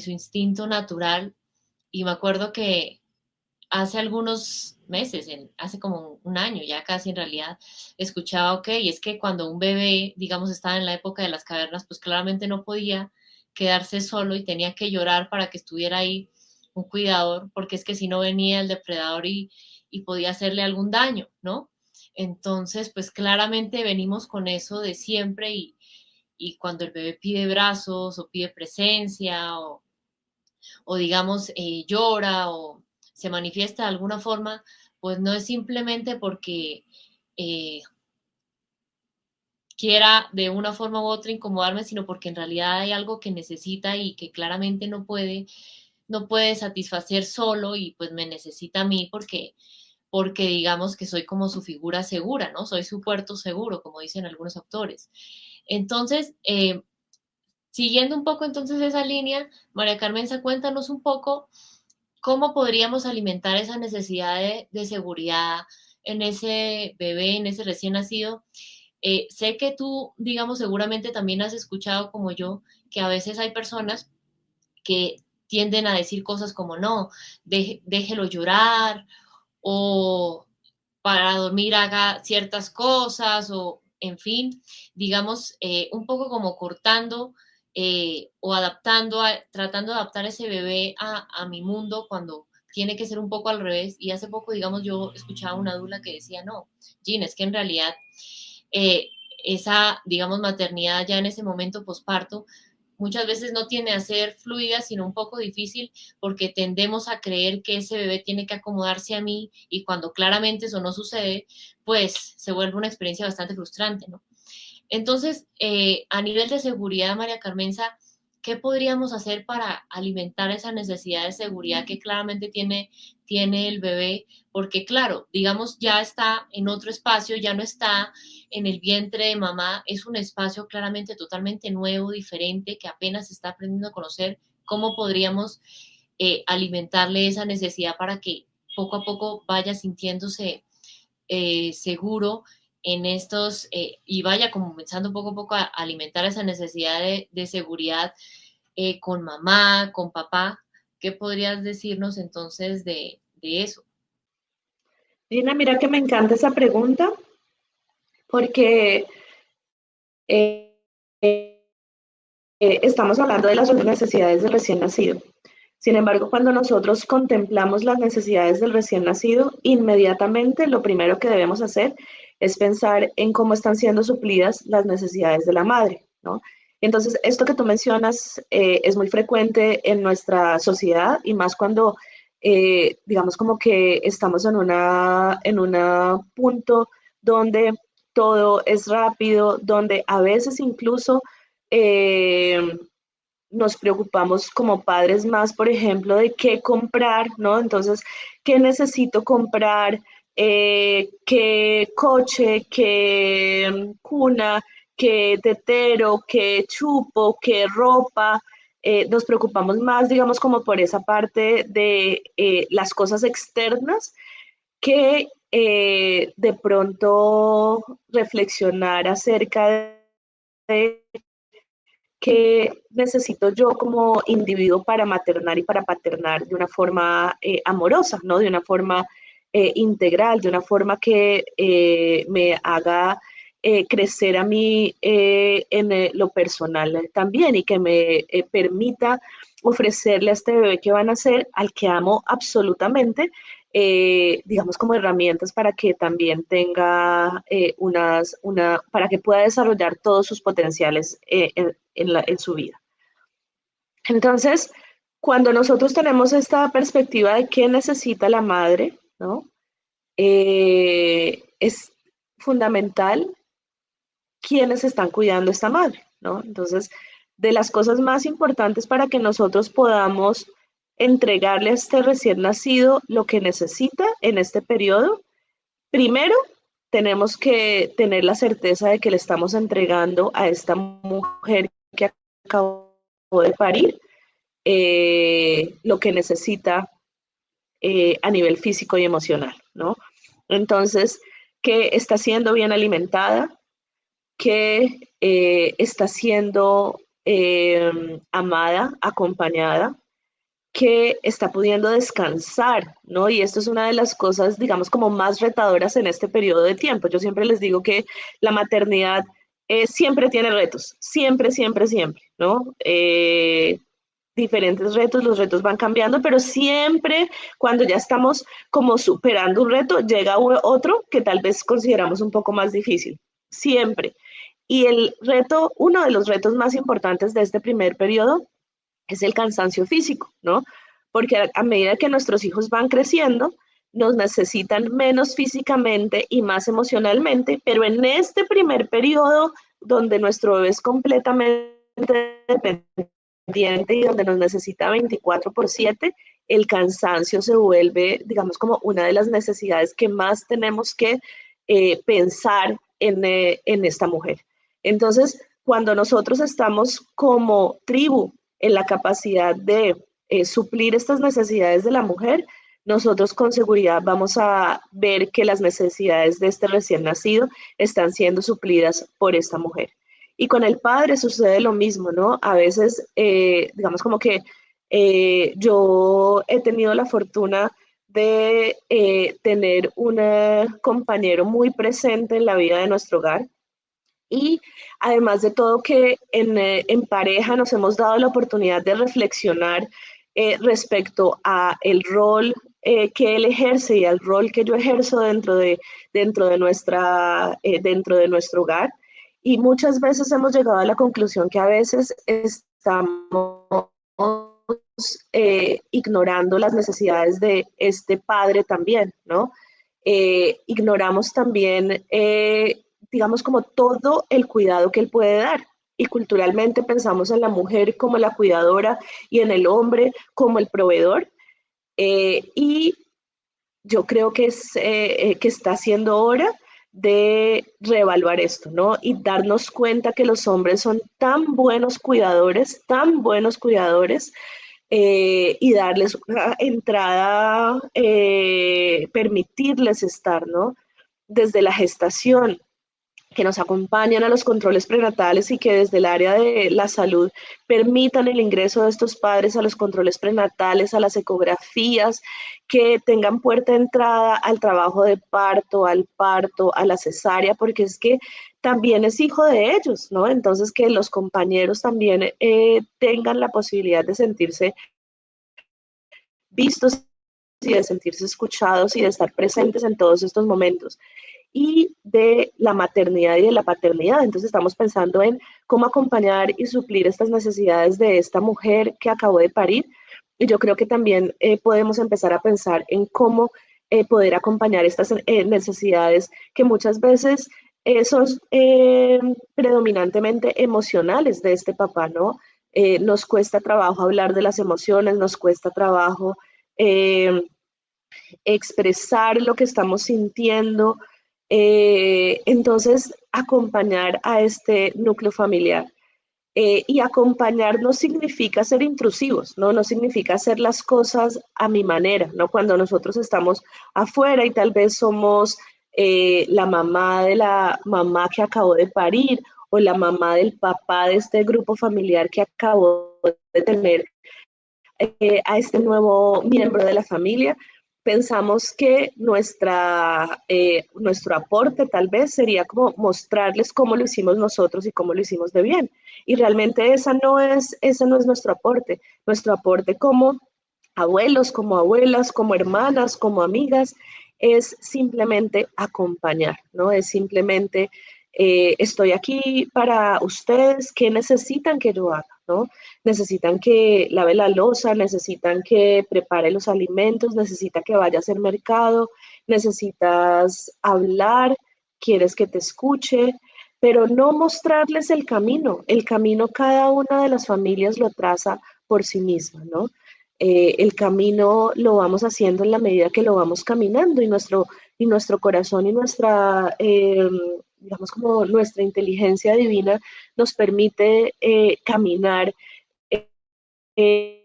su instinto natural. Y me acuerdo que hace algunos meses, hace como un año ya casi en realidad, escuchaba, ok, es que cuando un bebé, digamos, estaba en la época de las cavernas, pues claramente no podía quedarse solo y tenía que llorar para que estuviera ahí un cuidador, porque es que si no venía el depredador y podía hacerle algún daño, ¿no? Entonces, pues claramente venimos con eso de siempre y cuando el bebé pide brazos o pide presencia o digamos llora o se manifiesta de alguna forma, pues no es simplemente porque eh, quiera de una forma u otra incomodarme, sino porque en realidad hay algo que necesita y que claramente no puede satisfacer solo y pues me necesita a mí porque digamos que soy como su figura segura, ¿no? Soy su puerto seguro, como dicen algunos autores. Entonces, siguiendo un poco entonces esa línea, María Carmenza, cuéntanos un poco cómo podríamos alimentar esa necesidad de seguridad en ese bebé, en ese recién nacido. Sé que tú, digamos, seguramente también has escuchado como yo que a veces hay personas que tienden a decir cosas como no, déjelo llorar o para dormir haga ciertas cosas o, en fin, digamos, un poco como cortando o adaptando, tratando de adaptar ese bebé a mi mundo cuando tiene que ser un poco al revés. Y hace poco, digamos, yo escuchaba una dula que decía, no, Jean, es que en realidad eh, esa, digamos, maternidad ya en ese momento posparto muchas veces no tiene a ser fluida, sino un poco difícil porque tendemos a creer que ese bebé tiene que acomodarse a mí y cuando claramente eso no sucede, pues se vuelve una experiencia bastante frustrante, ¿no? Entonces, a nivel de seguridad, María Carmenza, ¿qué podríamos hacer para alimentar esa necesidad de seguridad que claramente tiene el bebé? Porque claro, digamos, ya está en otro espacio, ya no está en el vientre de mamá, es un espacio claramente totalmente nuevo, diferente, que apenas se está aprendiendo a conocer. ¿Cómo podríamos alimentarle esa necesidad para que poco a poco vaya sintiéndose seguro en estos y vaya comenzando poco a poco a alimentar esa necesidad de seguridad con mamá, con papá? ¿Qué podrías decirnos entonces de eso? Gina, mira que me encanta esa pregunta porque eh, estamos hablando de las necesidades del recién nacido. Sin embargo, cuando nosotros contemplamos las necesidades del recién nacido, inmediatamente lo primero que debemos hacer es pensar en cómo están siendo suplidas las necesidades de la madre, ¿no? Entonces, esto que tú mencionas es muy frecuente en nuestra sociedad y más cuando, digamos, como que estamos en una punto donde todo es rápido, donde a veces incluso eh, nos preocupamos como padres más, por ejemplo, de qué comprar, ¿no? Entonces, ¿qué necesito comprar? ¿Qué coche? ¿Qué cuna? qué tetero, qué chupo, qué ropa. Nos preocupamos más, digamos, como por esa parte de las cosas externas que de pronto reflexionar acerca de qué necesito yo como individuo para maternar y para paternar de una forma amorosa, ¿no? De una forma integral, de una forma que me haga crecer a mí en lo personal también y que me permita ofrecerle a este bebé que van a ser, al que amo absolutamente, digamos como herramientas para que también tenga para que pueda desarrollar todos sus potenciales en su vida. Entonces, cuando nosotros tenemos esta perspectiva de qué necesita la madre, ¿no? Es fundamental quiénes están cuidando a esta madre, ¿no? Entonces, de las cosas más importantes para que nosotros podamos entregarle a este recién nacido lo que necesita en este periodo, primero tenemos que tener la certeza de que le estamos entregando a esta mujer que acabó de parir lo que necesita a nivel físico y emocional, ¿no? Entonces, que está siendo bien alimentada, que está siendo amada, acompañada, que está pudiendo descansar, ¿no? Y esto es una de las cosas, digamos, como más retadoras en este periodo de tiempo. Yo siempre les digo que la maternidad siempre tiene retos, siempre, siempre, siempre, ¿no? Diferentes retos, los retos van cambiando, pero siempre cuando ya estamos como superando un reto, llega otro que tal vez consideramos un poco más difícil, siempre. Y el reto, uno de los retos más importantes de este primer periodo es el cansancio físico, ¿no? Porque a medida que nuestros hijos van creciendo, nos necesitan menos físicamente y más emocionalmente, pero en este primer periodo donde nuestro bebé es completamente dependiente y donde nos necesita 24/7, el cansancio se vuelve, digamos, como una de las necesidades que más tenemos que pensar en esta mujer. Entonces, cuando nosotros estamos como tribu en la capacidad de suplir estas necesidades de la mujer, nosotros con seguridad vamos a ver que las necesidades de este recién nacido están siendo suplidas por esta mujer. Y con el padre sucede lo mismo, ¿no? A veces, digamos como que yo he tenido la fortuna de tener un compañero muy presente en la vida de nuestro hogar. Y además de todo que en pareja nos hemos dado la oportunidad de reflexionar respecto a el rol que él ejerce y al rol que yo ejerzo dentro de nuestro hogar. Y muchas veces hemos llegado a la conclusión que a veces estamos ignorando las necesidades de este padre también, ¿no? Ignoramos también digamos, como todo el cuidado que él puede dar. Y culturalmente pensamos en la mujer como la cuidadora y en el hombre como el proveedor. Y yo creo que está siendo hora de reevaluar esto, ¿no? Y darnos cuenta que los hombres son tan buenos cuidadores, y darles una entrada, permitirles estar, ¿no? Desde la gestación, que nos acompañan a los controles prenatales y que desde el área de la salud permitan el ingreso de estos padres a los controles prenatales, a las ecografías, que tengan puerta de entrada al trabajo de parto, al parto, a la cesárea, porque es que también es hijo de ellos, ¿no? Entonces que los compañeros también tengan la posibilidad de sentirse vistos y de sentirse escuchados y de estar presentes en todos estos momentos. Y de la maternidad y de la paternidad. Entonces estamos pensando en cómo acompañar y suplir estas necesidades de esta mujer que acabó de parir. Y yo creo que también podemos empezar a pensar en cómo poder acompañar estas necesidades que muchas veces son predominantemente emocionales de este papá, ¿no? Nos cuesta trabajo hablar de las emociones, nos cuesta trabajo expresar lo que estamos sintiendo, Entonces, acompañar a este núcleo familiar. Y acompañar no significa ser intrusivos, ¿no? No significa hacer las cosas a mi manera, ¿no? Cuando nosotros estamos afuera y tal vez somos la mamá de la mamá que acabó de parir o la mamá del papá de este grupo familiar que acabó de tener a este nuevo miembro de la familia, pensamos que nuestro aporte tal vez sería como mostrarles cómo lo hicimos nosotros y cómo lo hicimos de bien. Y realmente ese no es nuestro aporte. Nuestro aporte como abuelos, como abuelas, como hermanas, como amigas, es simplemente acompañar, ¿no? Es simplemente, estoy aquí para ustedes, ¿qué necesitan que yo haga, ¿no? Necesitan que lave la loza, necesitan que prepare los alimentos, necesita que vaya a hacer mercado, necesitas hablar, quieres que te escuche, pero no mostrarles el camino cada una de las familias lo traza por sí misma, ¿no? El camino lo vamos haciendo en la medida que lo vamos caminando y nuestro corazón y digamos como nuestra inteligencia divina nos permite caminar eh,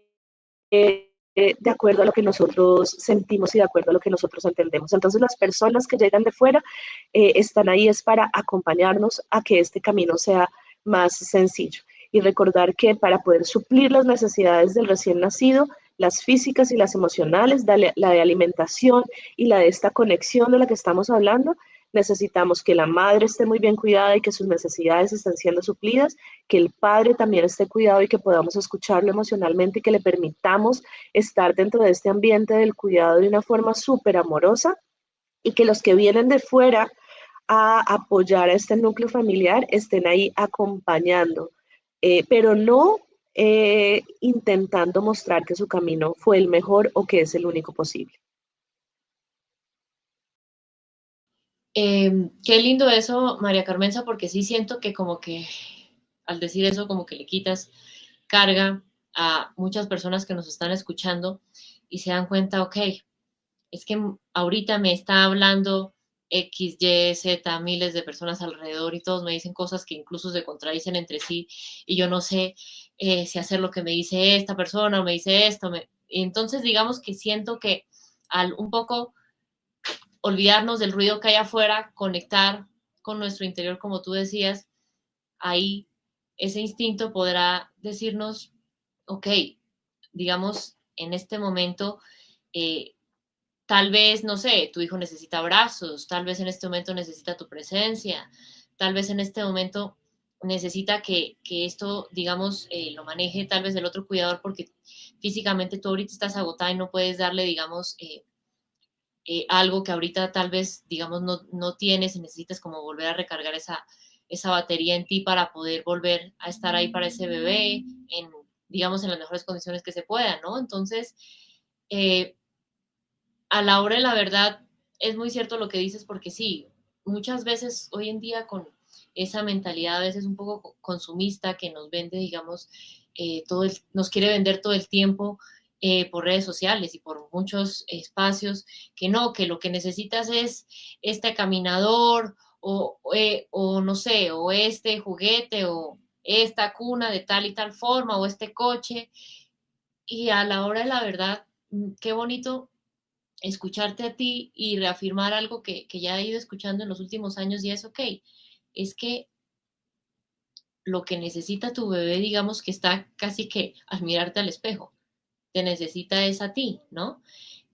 de acuerdo a lo que nosotros sentimos y de acuerdo a lo que nosotros entendemos. Entonces las personas que llegan de fuera están ahí es para acompañarnos a que este camino sea más sencillo. Y recordar que para poder suplir las necesidades del recién nacido, las físicas y las emocionales, la de alimentación y la de esta conexión de la que estamos hablando, necesitamos que la madre esté muy bien cuidada y que sus necesidades estén siendo suplidas, que el padre también esté cuidado y que podamos escucharlo emocionalmente y que le permitamos estar dentro de este ambiente del cuidado de una forma súper amorosa y que los que vienen de fuera a apoyar a este núcleo familiar estén ahí acompañando, pero no intentando mostrar que su camino fue el mejor o que es el único posible. Qué lindo eso, María Carmenza, porque sí siento que como que al decir eso como que le quitas carga a muchas personas que nos están escuchando y se dan cuenta, ok, es que ahorita me está hablando X, Y, Z, miles de personas alrededor y todos me dicen cosas que incluso se contradicen entre sí y yo no sé si hacer lo que me dice esta persona o me dice esto. Y entonces digamos que siento que al un poco olvidarnos del ruido que hay afuera, conectar con nuestro interior, como tú decías, ahí ese instinto podrá decirnos, ok, digamos, en este momento, eh, tal vez, no sé, tu hijo necesita abrazos, tal vez en este momento necesita tu presencia, tal vez en este momento necesita que esto, digamos, lo maneje tal vez el otro cuidador porque físicamente tú ahorita estás agotada y no puedes darle, digamos, algo que ahorita tal vez, digamos, no tienes y necesitas como volver a recargar esa batería en ti para poder volver a estar ahí para ese bebé, digamos, en las mejores condiciones que se puedan, ¿no? Entonces, eh, a la hora de la verdad, es muy cierto lo que dices, porque sí, muchas veces hoy en día con esa mentalidad a veces un poco consumista que nos vende, digamos, nos quiere vender todo el tiempo por redes sociales y por muchos espacios, que no, que lo que necesitas es este caminador o no sé, o este juguete o esta cuna de tal y tal forma o este coche. Y a la hora de la verdad, qué bonito escucharte a ti y reafirmar algo que ya he ido escuchando en los últimos años y es, ok, es que lo que necesita tu bebé, digamos que está casi que al mirarte al espejo, te necesita es a ti, ¿no?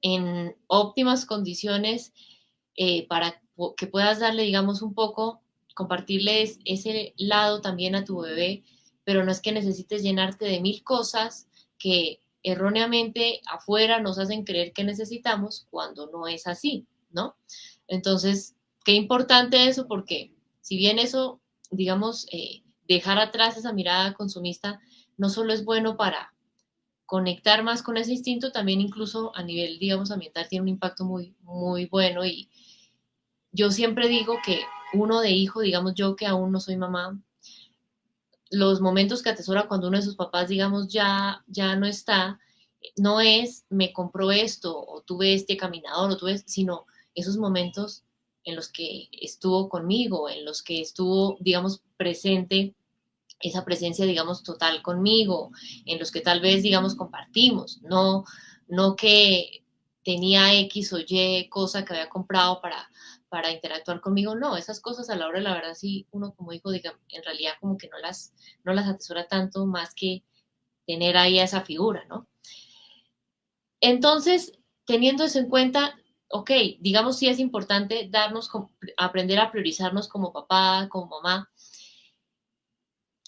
En óptimas condiciones para que puedas darle, digamos, un poco, compartirles ese lado también a tu bebé, pero no es que necesites llenarte de mil cosas que erróneamente afuera nos hacen creer que necesitamos cuando no es así, ¿no? Entonces, qué importante eso porque si bien eso, digamos, dejar atrás esa mirada consumista no solo es bueno para conectar más con ese instinto, también incluso a nivel, digamos, ambiental tiene un impacto muy, muy bueno y yo siempre digo que uno de hijo, digamos yo que aún no soy mamá, los momentos que atesora cuando uno de sus papás, digamos, ya no está, no es me compró esto o tuve este caminador o tuve, sino esos momentos en los que estuvo conmigo, en los que estuvo, digamos, presente esa presencia, digamos, total conmigo, en los que tal vez, digamos, compartimos, no que tenía X o Y cosa que había comprado para interactuar conmigo, no, esas cosas a la hora de la verdad sí, uno como hijo, digamos, en realidad como que no las atesora tanto más que tener ahí a esa figura, ¿no? Entonces, teniendo eso en cuenta, ok, digamos sí es importante aprender a priorizarnos como papá, como mamá.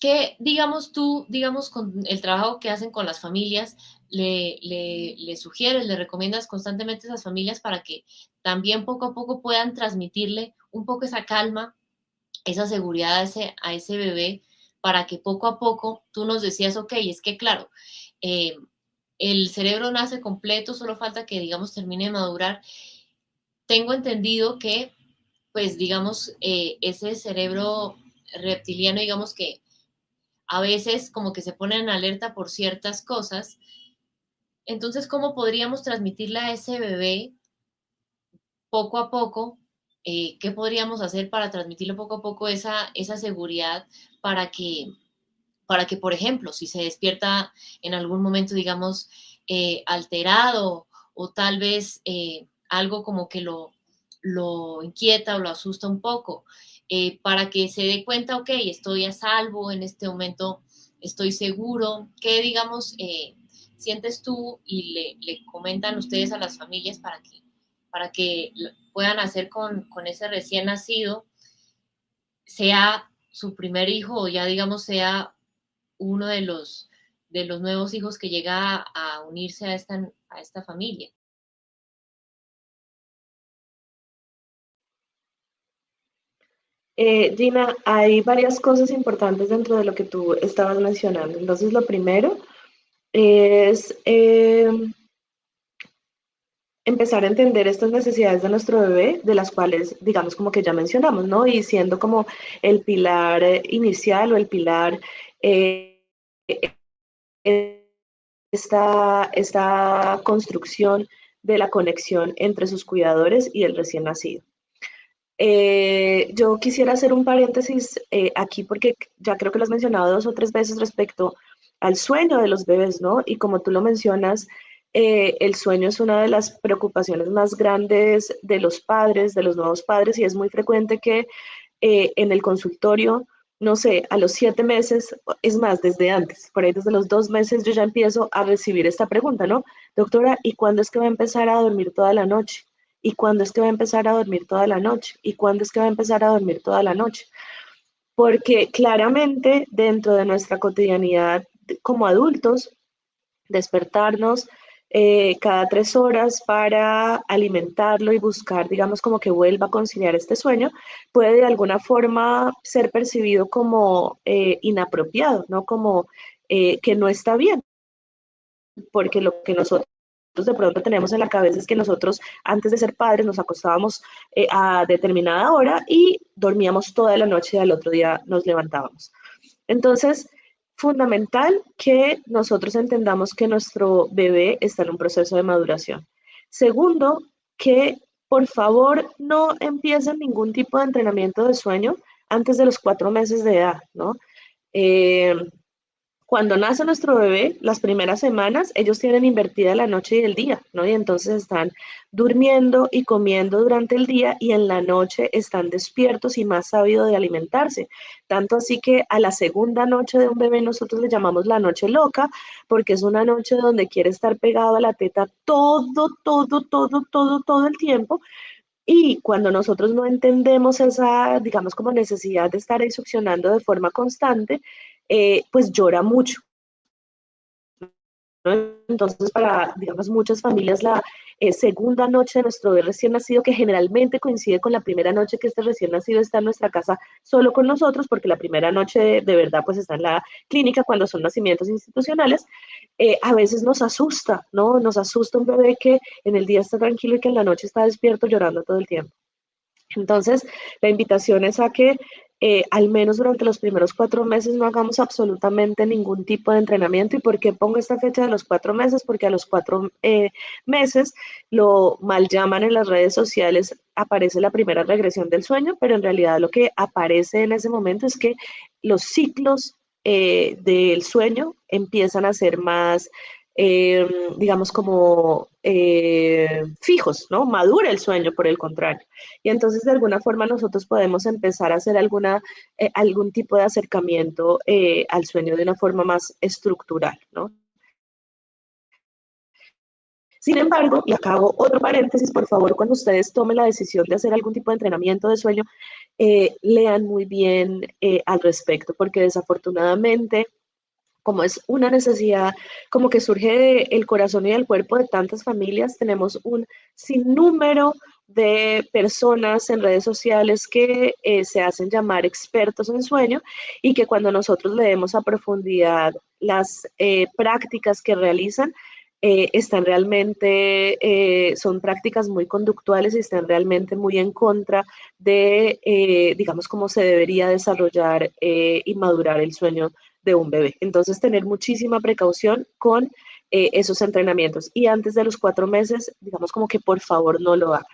¿Qué, digamos tú, digamos, con el trabajo que hacen con las familias, le sugieres, le recomiendas constantemente a esas familias para que también poco a poco puedan transmitirle un poco esa calma, esa seguridad a ese bebé, para que poco a poco tú nos decías, ok, es que claro, eh, el cerebro nace completo, solo falta que, digamos, termine de madurar. Tengo entendido que, pues, digamos, ese cerebro reptiliano, digamos que a veces como que se ponen en alerta por ciertas cosas. Entonces, ¿cómo podríamos transmitirle a ese bebé poco a poco? ¿Qué podríamos hacer para transmitirle poco a poco esa seguridad para para que, por ejemplo, si se despierta en algún momento, digamos, alterado o tal vez algo como que lo inquieta o lo asusta un poco, para que se dé cuenta, ok, estoy a salvo en este momento, estoy seguro, ¿qué, digamos, sientes tú y le comentan ustedes a las familias para que puedan hacer con ese recién nacido, sea su primer hijo o ya, digamos, sea uno de los nuevos hijos que llega a unirse a esta familia? Gina, hay varias cosas importantes dentro de lo que tú estabas mencionando. Entonces, lo primero es empezar a entender estas necesidades de nuestro bebé, de las cuales, digamos, como que ya mencionamos, ¿no? Y siendo como el pilar inicial o el pilar, eh, esta construcción de la conexión entre sus cuidadores y el recién nacido. Yo quisiera hacer un paréntesis aquí porque ya creo que lo has mencionado 2 o 3 veces respecto al sueño de los bebés, ¿no? Y como tú lo mencionas, el sueño es una de las preocupaciones más grandes de los padres, de los nuevos padres, y es muy frecuente que en el consultorio, no sé, a los 7 meses, es más, desde antes, por ahí desde los 2 meses, yo ya empiezo a recibir esta pregunta, ¿no? Doctora, ¿y cuándo es que va a empezar a dormir toda la noche? ¿Y cuándo es que va a empezar a dormir toda la noche? ¿Y cuándo es que va a empezar a dormir toda la noche? Porque claramente dentro de nuestra cotidianidad como adultos, despertarnos cada 3 horas para alimentarlo y buscar, digamos, como que vuelva a conciliar este sueño, puede de alguna forma ser percibido como inapropiado, ¿no? Como que no está bien, porque lo que nosotros de pronto tenemos en la cabeza es que nosotros antes de ser padres nos acostábamos a determinada hora y dormíamos toda la noche y al otro día nos levantábamos. Entonces, fundamental que nosotros entendamos que nuestro bebé está en un proceso de maduración. Segundo, que por favor no empiecen ningún tipo de entrenamiento de sueño antes de los 4 meses de edad, ¿no? Eh, Cuando nace nuestro bebé, las primeras semanas, ellos tienen invertida la noche y el día, ¿no? Y entonces están durmiendo y comiendo durante el día y en la noche están despiertos y más sabidos de alimentarse. Tanto así que a la segunda noche de un bebé nosotros le llamamos la noche loca, porque es una noche donde quiere estar pegado a la teta todo el tiempo. Y cuando nosotros no entendemos esa, digamos, como necesidad de estar ahí succionando de forma constante, pues llora mucho, ¿no? Entonces, para, digamos, muchas familias, la segunda noche de nuestro bebé recién nacido, que generalmente coincide con la primera noche que este recién nacido está en nuestra casa solo con nosotros, porque la primera noche de verdad pues está en la clínica cuando son nacimientos institucionales, a veces nos asusta, ¿no? Nos asusta un bebé que en el día está tranquilo y que en la noche está despierto llorando todo el tiempo. Entonces, la invitación es a que al menos durante los primeros 4 meses no hagamos absolutamente ningún tipo de entrenamiento. ¿Y por qué pongo esta fecha de los 4 meses? Porque a los 4 meses, lo mal llaman en las redes sociales, aparece la primera regresión del sueño, pero en realidad lo que aparece en ese momento es que los ciclos del sueño empiezan a ser más, eh, digamos, como fijos, ¿no? Madura el sueño, por el contrario. Y entonces, de alguna forma, nosotros podemos empezar a hacer algún tipo de acercamiento al sueño de una forma más estructural, ¿no? Sin embargo, y acá hago otro paréntesis, por favor, cuando ustedes tomen la decisión de hacer algún tipo de entrenamiento de sueño, lean muy bien al respecto, porque desafortunadamente, como es una necesidad como que surge del corazón y del cuerpo de tantas familias, tenemos un sinnúmero de personas en redes sociales que se hacen llamar expertos en sueño y que cuando nosotros leemos a profundidad las prácticas que realizan, están realmente, son prácticas muy conductuales y están realmente muy en contra de, digamos, cómo se debería desarrollar y madurar el sueño de un bebé. Entonces, tener muchísima precaución con esos entrenamientos. Y antes de los 4 meses, digamos como que por favor no lo hagan.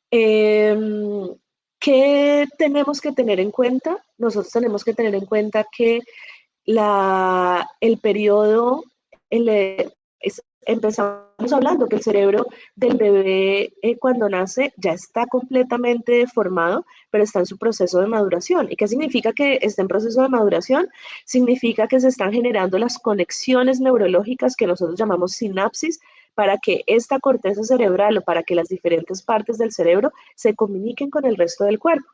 Eh, ¿Qué tenemos que tener en cuenta? Nosotros tenemos que tener en cuenta que el periodo, empezamos hablando que el cerebro del bebé cuando nace ya está completamente formado, pero está en su proceso de maduración. ¿Y qué significa que está en proceso de maduración? Significa que se están generando las conexiones neurológicas que nosotros llamamos sinapsis para que esta corteza cerebral o para que las diferentes partes del cerebro se comuniquen con el resto del cuerpo.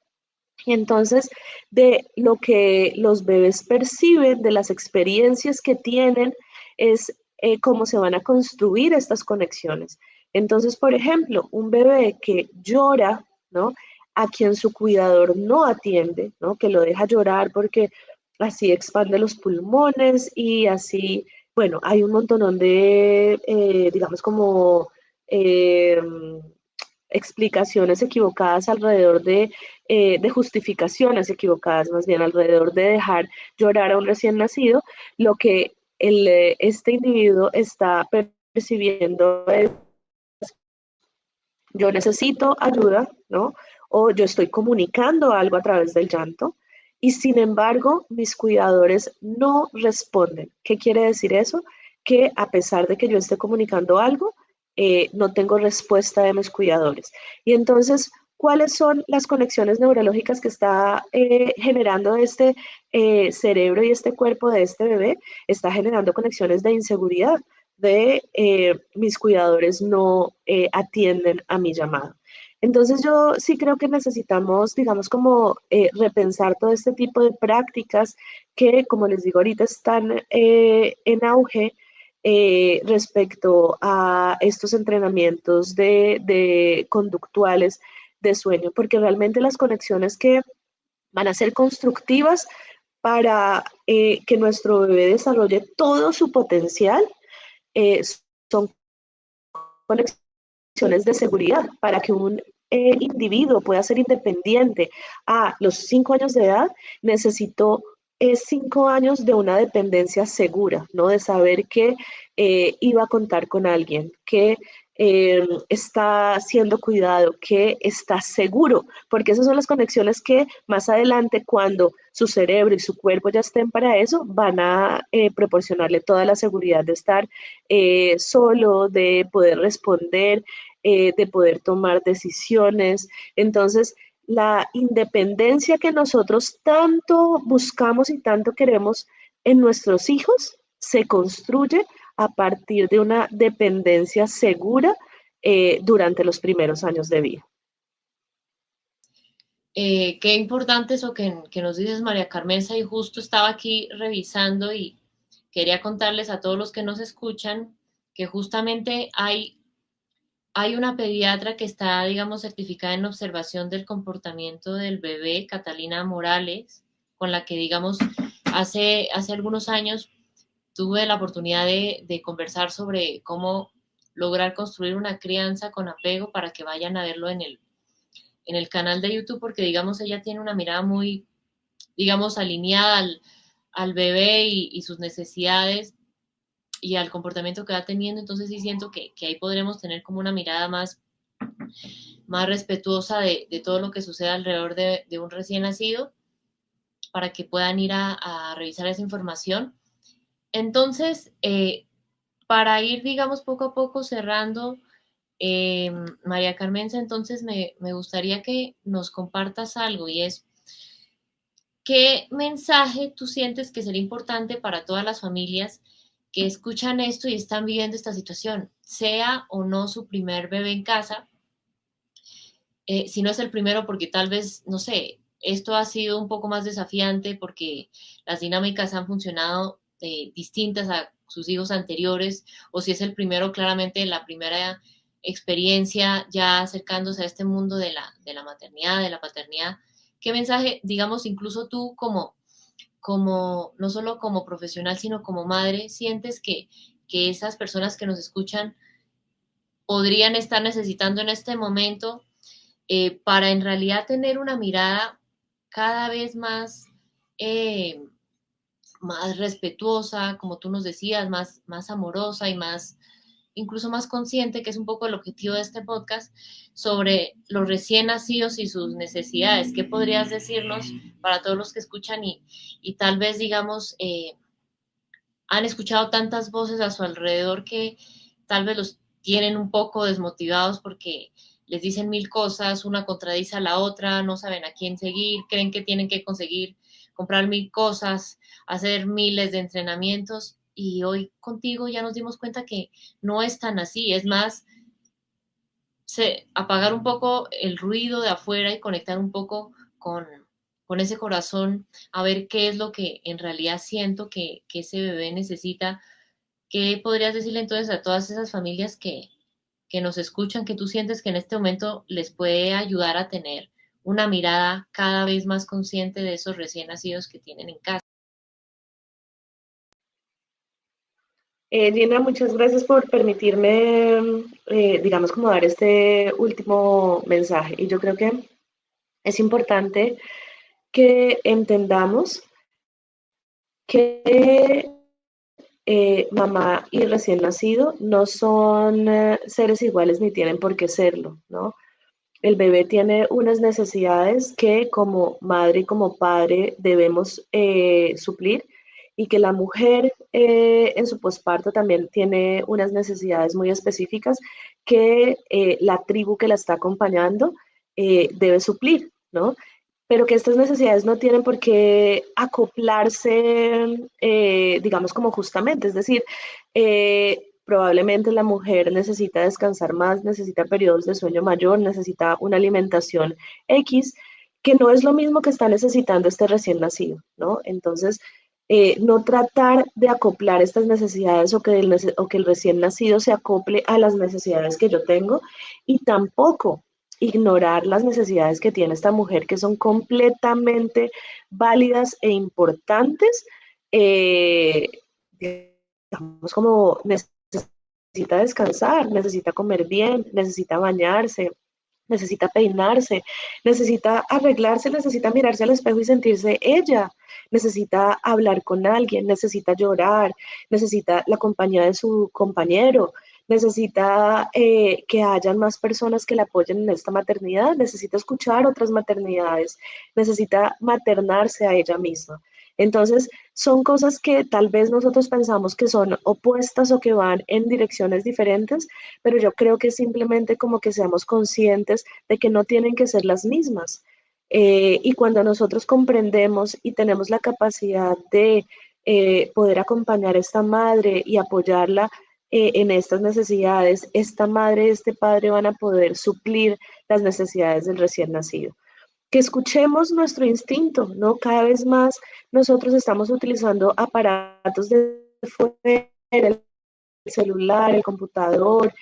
Y entonces, de lo que los bebés perciben, de las experiencias que tienen, es cómo se van a construir estas conexiones. Entonces, por ejemplo, un bebé que llora, ¿no? A quien su cuidador no atiende, ¿no? Que lo deja llorar porque así expande los pulmones y así, bueno, hay un montón de, digamos, como eh, explicaciones equivocadas alrededor de justificaciones equivocadas, más bien alrededor de dejar llorar a un recién nacido, lo que este individuo está percibiendo es yo necesito ayuda, ¿no? O yo estoy comunicando algo a través del llanto y sin embargo mis cuidadores no responden. ¿Qué quiere decir eso? Que a pesar de que yo esté comunicando algo, no tengo respuesta de mis cuidadores. Y entonces, ¿cuáles son las conexiones neurológicas que está generando este cerebro y este cuerpo de este bebé? Está generando conexiones de inseguridad de mis cuidadores no atienden a mi llamado. Entonces yo sí creo que necesitamos, digamos, como repensar todo este tipo de prácticas que, como les digo ahorita, están en auge respecto a estos entrenamientos de conductuales de sueño, porque realmente las conexiones que van a ser constructivas para que nuestro bebé desarrolle todo su potencial eh, son conexiones de seguridad para que un individuo pueda ser independiente. A los 5 años de edad necesitó 5 años de una dependencia segura, ¿no? De saber que iba a contar con alguien, que está siendo cuidado, que está seguro, porque esas son las conexiones que más adelante, cuando su cerebro y su cuerpo ya estén para eso, van a proporcionarle toda la seguridad de estar solo, de poder responder, de poder tomar decisiones. Entonces, la independencia que nosotros tanto buscamos y tanto queremos en nuestros hijos se construye a partir de una dependencia segura durante los primeros años de vida. Qué importante eso que nos dices, María Carmenza, y justo estaba aquí revisando y quería contarles a todos los que nos escuchan que justamente hay una pediatra que está, digamos, certificada en observación del comportamiento del bebé, Catalina Morales, con la que, digamos, hace algunos años tuve la oportunidad de conversar sobre cómo lograr construir una crianza con apego para que vayan a verlo en el canal de YouTube, porque, digamos, ella tiene una mirada muy digamos, alineada al bebé y sus necesidades y al comportamiento que va teniendo. Entonces sí siento que ahí podremos tener como una mirada más respetuosa de todo lo que sucede alrededor de un recién nacido para que puedan ir a revisar esa información. Entonces, para ir, digamos, poco a poco cerrando, María Carmenza, entonces me gustaría que nos compartas algo y es, ¿qué mensaje tú sientes que sería importante para todas las familias que escuchan esto y están viviendo esta situación, sea o no su primer bebé en casa? Si no es el primero, porque tal vez, no sé, esto ha sido un poco más desafiante porque las dinámicas han funcionado distintas a sus hijos anteriores, o si es el primero, claramente la primera experiencia ya acercándose a este mundo de la maternidad, de la paternidad. ¿Qué mensaje, digamos, incluso tú no solo como profesional, sino como madre, sientes que esas personas que nos escuchan podrían estar necesitando en este momento para en realidad tener una mirada cada vez eh, más respetuosa, como tú nos decías, más amorosa y incluso más consciente, que es un poco el objetivo de este podcast, sobre los recién nacidos y sus necesidades? ¿Qué podrías decirnos para todos los que escuchan y tal vez, digamos, han escuchado tantas voces a su alrededor que tal vez los tienen un poco desmotivados porque les dicen mil cosas, una contradice a la otra, no saben a quién seguir, creen que tienen que conseguir comprar mil cosas, hacer miles de entrenamientos, y hoy contigo ya nos dimos cuenta que no es tan así, es más apagar un poco el ruido de afuera y conectar un poco con ese corazón, a ver qué es lo que en realidad siento que ese bebé necesita. ¿Qué podrías decirle entonces a todas esas familias que nos escuchan, que tú sientes que en este momento les puede ayudar a tener una mirada cada vez más consciente de esos recién nacidos que tienen en casa? Gina, muchas gracias por permitirme, digamos, como dar este último mensaje. Y yo creo que es importante que entendamos que mamá y recién nacido no son seres iguales ni tienen por qué serlo, ¿no? El bebé tiene unas necesidades que como madre y como padre debemos suplir, y que la mujer en su posparto también tiene unas necesidades muy específicas que la tribu que la está acompañando debe suplir, ¿no? Pero que estas necesidades no tienen por qué acoplarse, digamos, como justamente. Es decir, probablemente la mujer necesita descansar más, necesita periodos de sueño mayor, necesita una alimentación X, que no es lo mismo que está necesitando este recién nacido, ¿no? Entonces, no tratar de acoplar estas necesidades o que el recién nacido se acople a las necesidades que yo tengo, y tampoco ignorar las necesidades que tiene esta mujer, que son completamente válidas e importantes. Digamos, como necesita descansar, necesita comer bien, necesita bañarse, necesita peinarse, necesita arreglarse, necesita mirarse al espejo y sentirse ella, necesita hablar con alguien, necesita llorar, necesita la compañía de su compañero, necesita que hayan más personas que la apoyen en esta maternidad, necesita escuchar otras maternidades, necesita maternarse a ella misma. Entonces, son cosas que tal vez nosotros pensamos que son opuestas o que van en direcciones diferentes, pero yo creo que simplemente como que seamos conscientes de que no tienen que ser las mismas. Y cuando nosotros comprendemos y tenemos la capacidad de poder acompañar a esta madre y apoyarla en estas necesidades, esta madre y este padre van a poder suplir las necesidades del recién nacido. Que escuchemos nuestro instinto, ¿no? Cada vez más nosotros estamos utilizando aparatos de fuera, el celular, el computador,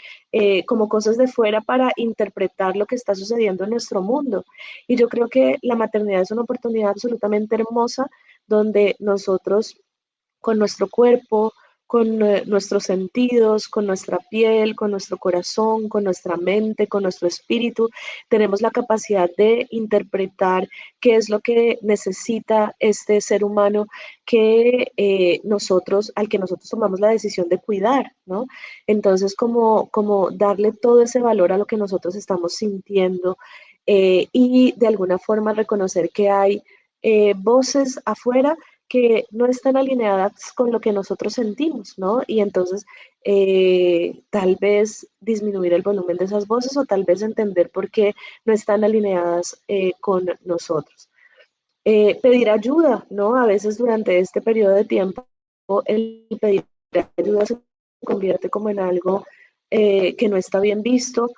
como cosas de fuera para interpretar lo que está sucediendo en nuestro mundo. Y yo creo que la maternidad es una oportunidad absolutamente hermosa donde nosotros con nuestro cuerpo, con nuestros sentidos, con nuestra piel, con nuestro corazón, con nuestra mente, con nuestro espíritu. Tenemos la capacidad de interpretar qué es lo que necesita este ser humano que al que nosotros tomamos la decisión de cuidar, ¿no? Entonces, como darle todo ese valor a lo que nosotros estamos sintiendo y de alguna forma reconocer que hay voces afuera que no están alineadas con lo que nosotros sentimos, ¿no? Y entonces tal vez disminuir el volumen de esas voces o tal vez entender por qué no están alineadas con nosotros. Pedir ayuda, ¿no? A veces durante este periodo de tiempo el pedir ayuda se convierte como en algo que no está bien visto,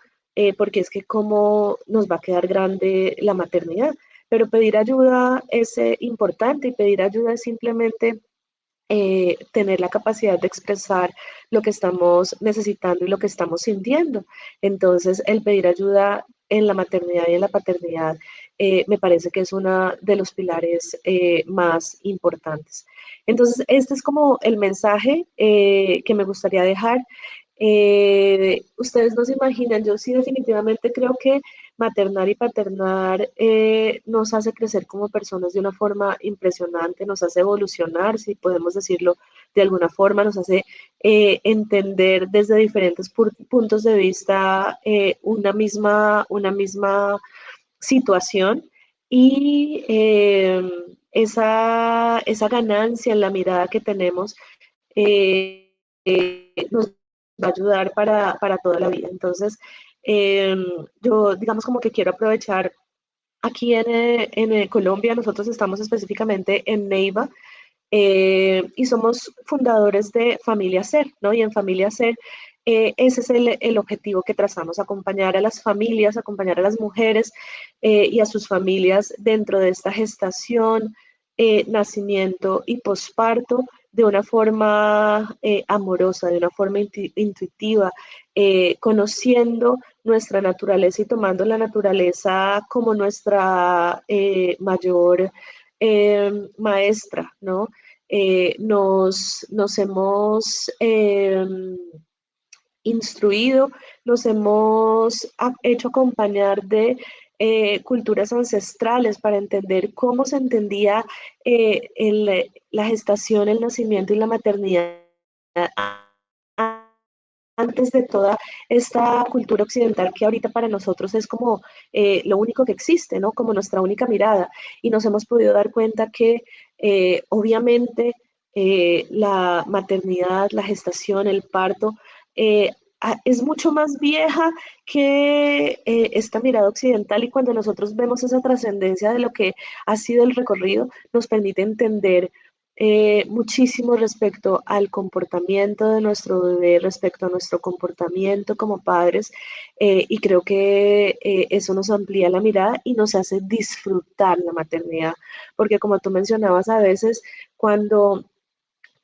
porque es que cómo nos va a quedar grande la maternidad. Pero pedir ayuda es importante y pedir ayuda es simplemente tener la capacidad de expresar lo que estamos necesitando y lo que estamos sintiendo. Entonces, el pedir ayuda en la maternidad y en la paternidad me parece que es uno de los pilares más importantes. Entonces, este es como el mensaje que me gustaría dejar. Ustedes no se imaginan, yo sí definitivamente creo que maternar y paternar nos hace crecer como personas de una forma impresionante, nos hace evolucionar, si podemos decirlo de alguna forma, nos hace entender desde diferentes puntos de vista una misma situación y esa ganancia en la mirada que tenemos nos va a ayudar para toda la vida. Entonces, yo digamos como que quiero aprovechar aquí en Colombia, nosotros estamos específicamente en Neiva y somos fundadores de Familia Ser, ¿no? Y en Familia Ser ese es el objetivo que trazamos, acompañar a las familias, acompañar a las mujeres y a sus familias dentro de esta gestación, nacimiento y posparto de una forma amorosa, de una forma intuitiva, conociendo nuestra naturaleza y tomando la naturaleza como nuestra mayor maestra, ¿no? Nos hemos instruido, nos hemos hecho acompañar de culturas ancestrales para entender cómo se entendía la gestación, el nacimiento y la maternidad antes de toda esta cultura occidental que ahorita para nosotros es como lo único que existe, ¿no? Como nuestra única mirada. Y nos hemos podido dar cuenta que obviamente la maternidad, la gestación, el parto, es mucho más vieja que esta mirada occidental y cuando nosotros vemos esa trascendencia de lo que ha sido el recorrido, nos permite entender muchísimo respecto al comportamiento de nuestro bebé, respecto a nuestro comportamiento como padres, y creo que eso nos amplía la mirada y nos hace disfrutar la maternidad, porque como tú mencionabas, a veces cuando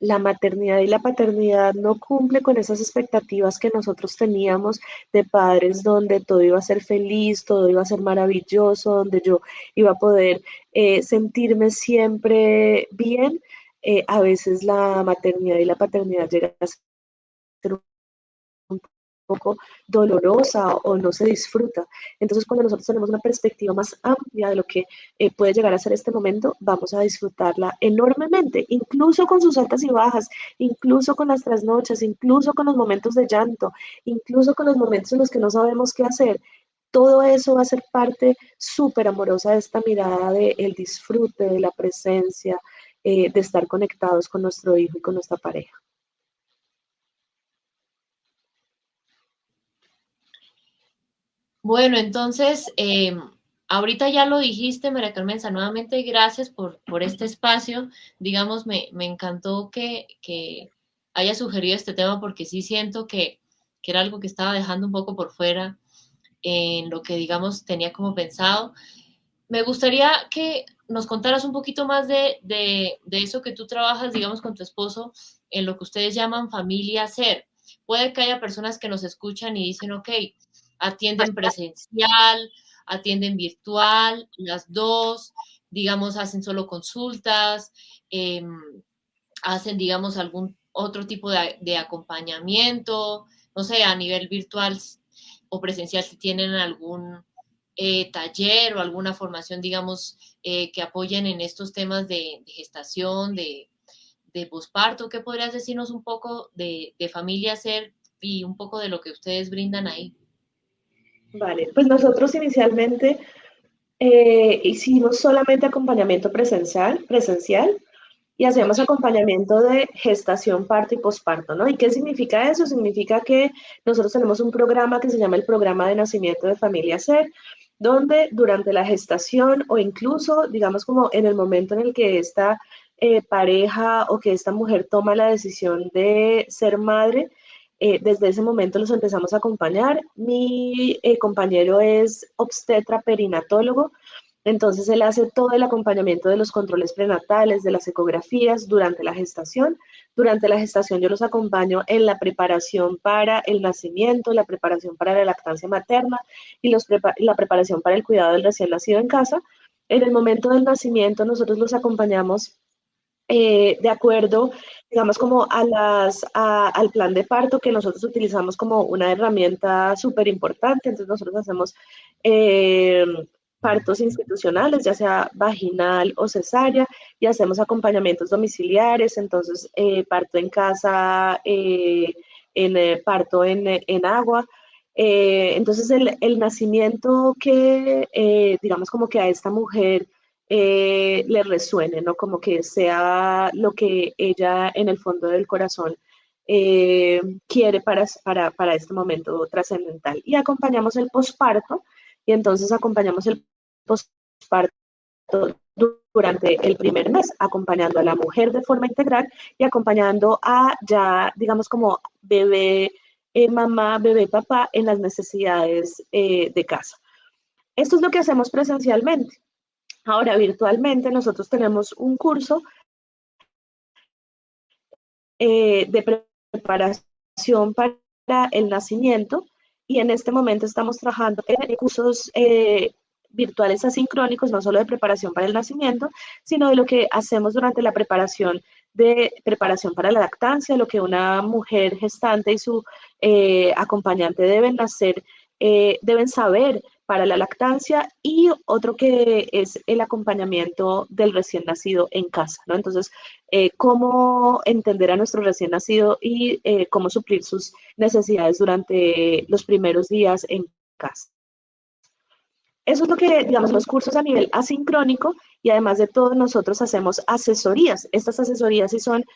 la maternidad y la paternidad no cumple con esas expectativas que nosotros teníamos de padres donde todo iba a ser feliz, todo iba a ser maravilloso, donde yo iba a poder sentirme siempre bien. A veces la maternidad y la paternidad llegan a ser un poco dolorosa o no se disfruta. Entonces, cuando nosotros tenemos una perspectiva más amplia de lo que puede llegar a ser este momento, vamos a disfrutarla enormemente, incluso con sus altas y bajas, incluso con las trasnochas, incluso con los momentos de llanto, incluso con los momentos en los que no sabemos qué hacer. Todo eso va a ser parte súper amorosa de esta mirada del disfrute, de la presencia, de estar conectados con nuestro hijo y con nuestra pareja. Bueno, entonces, ahorita ya lo dijiste, María Carmenza, nuevamente gracias por este espacio. Digamos, me encantó que haya sugerido este tema porque sí siento que era algo que estaba dejando un poco por fuera en lo que, digamos, tenía como pensado. Me gustaría que nos contaras un poquito más de eso que tú trabajas, digamos, con tu esposo en lo que ustedes llaman familia ser. Puede que haya personas que nos escuchan y dicen, ok, atienden presencial, atienden virtual, las dos, digamos, hacen solo consultas, hacen, digamos, algún otro tipo de acompañamiento, no sé, a nivel virtual o presencial, si tienen algún taller o alguna formación, digamos, que apoyen en estos temas de gestación, de posparto. ¿Qué podrías decirnos un poco de Familia Ser y un poco de lo que ustedes brindan ahí? Vale, pues nosotros inicialmente hicimos solamente acompañamiento presencial y hacemos Ok. acompañamiento de gestación, parto y posparto, ¿no? ¿Y qué significa eso? Significa que nosotros tenemos un programa que se llama el Programa de Nacimiento de Familia Ser, donde durante la gestación o incluso, digamos, como en el momento en el que esta pareja o que esta mujer toma la decisión de ser madre, desde ese momento los empezamos a acompañar. Mi compañero es obstetra perinatólogo, entonces él hace todo el acompañamiento de los controles prenatales, de las ecografías durante la gestación. Durante la gestación yo los acompaño en la preparación para el nacimiento, la preparación para la lactancia materna y la preparación para el cuidado del recién nacido en casa. En el momento del nacimiento nosotros los acompañamos de acuerdo, digamos, como al plan de parto que nosotros utilizamos como una herramienta súper importante. Entonces nosotros hacemos eh, partos institucionales, ya sea vaginal o cesárea, y hacemos acompañamientos domiciliares, entonces parto en casa, parto en agua. Entonces el nacimiento que, digamos, como que a esta mujer le resuene, ¿no? Como que sea lo que ella en el fondo del corazón quiere para este momento trascendental. Y acompañamos el posparto, y entonces acompañamos el posparto durante el primer mes, acompañando a la mujer de forma integral y acompañando a ya, digamos, como bebé, mamá, bebé, papá en las necesidades de casa. Esto es lo que hacemos presencialmente. Ahora, virtualmente, nosotros tenemos un curso de preparación para el nacimiento y en este momento estamos trabajando en cursos virtuales asincrónicos, no solo de preparación para el nacimiento, sino de lo que hacemos durante la preparación para la lactancia, lo que una mujer gestante y su acompañante deben saber para la lactancia, y otro que es el acompañamiento del recién nacido en casa, ¿no? Entonces, cómo entender a nuestro recién nacido y cómo suplir sus necesidades durante los primeros días en casa. Eso es lo que, digamos, los cursos a nivel asincrónico, y además de todo nosotros hacemos asesorías. Estas asesorías sí son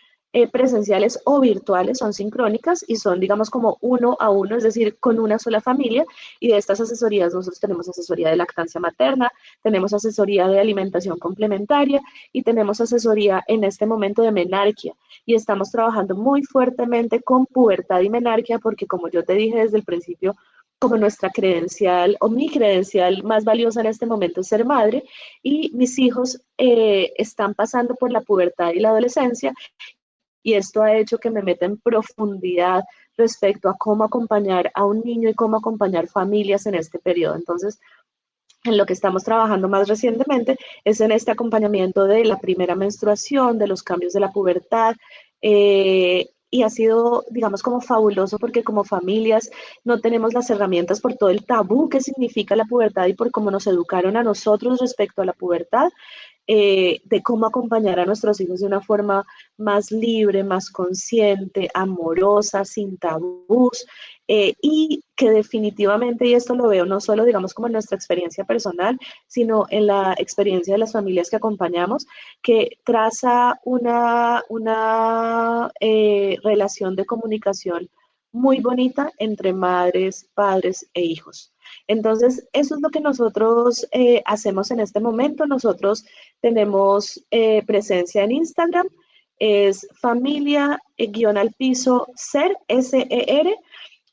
presenciales o virtuales, son sincrónicas y son, digamos, como uno a uno, es decir, con una sola familia. Y de estas asesorías nosotros tenemos asesoría de lactancia materna, tenemos asesoría de alimentación complementaria y tenemos asesoría en este momento de menarquia. Y estamos trabajando muy fuertemente con pubertad y menarquia porque, como yo te dije desde el principio, como nuestra credencial o mi credencial más valiosa en este momento es ser madre, y mis hijos están pasando por la pubertad y la adolescencia, y esto ha hecho que me meta en profundidad respecto a cómo acompañar a un niño y cómo acompañar familias en este periodo. Entonces, en lo que estamos trabajando más recientemente es en este acompañamiento de la primera menstruación, de los cambios de la pubertad, y ha sido, digamos, como fabuloso porque como familias no tenemos las herramientas por todo el tabú que significa la pubertad y por cómo nos educaron a nosotros respecto a la pubertad, de cómo acompañar a nuestros hijos de una forma más libre, más consciente, amorosa, sin tabús, y que definitivamente, y esto lo veo no solo, digamos, como en nuestra experiencia personal, sino en la experiencia de las familias que acompañamos, que traza una relación de comunicación muy bonita entre madres, padres e hijos. Entonces, eso es lo que nosotros hacemos en este momento. Nosotros tenemos presencia en Instagram, es familia-al-piso ser, S-E-R,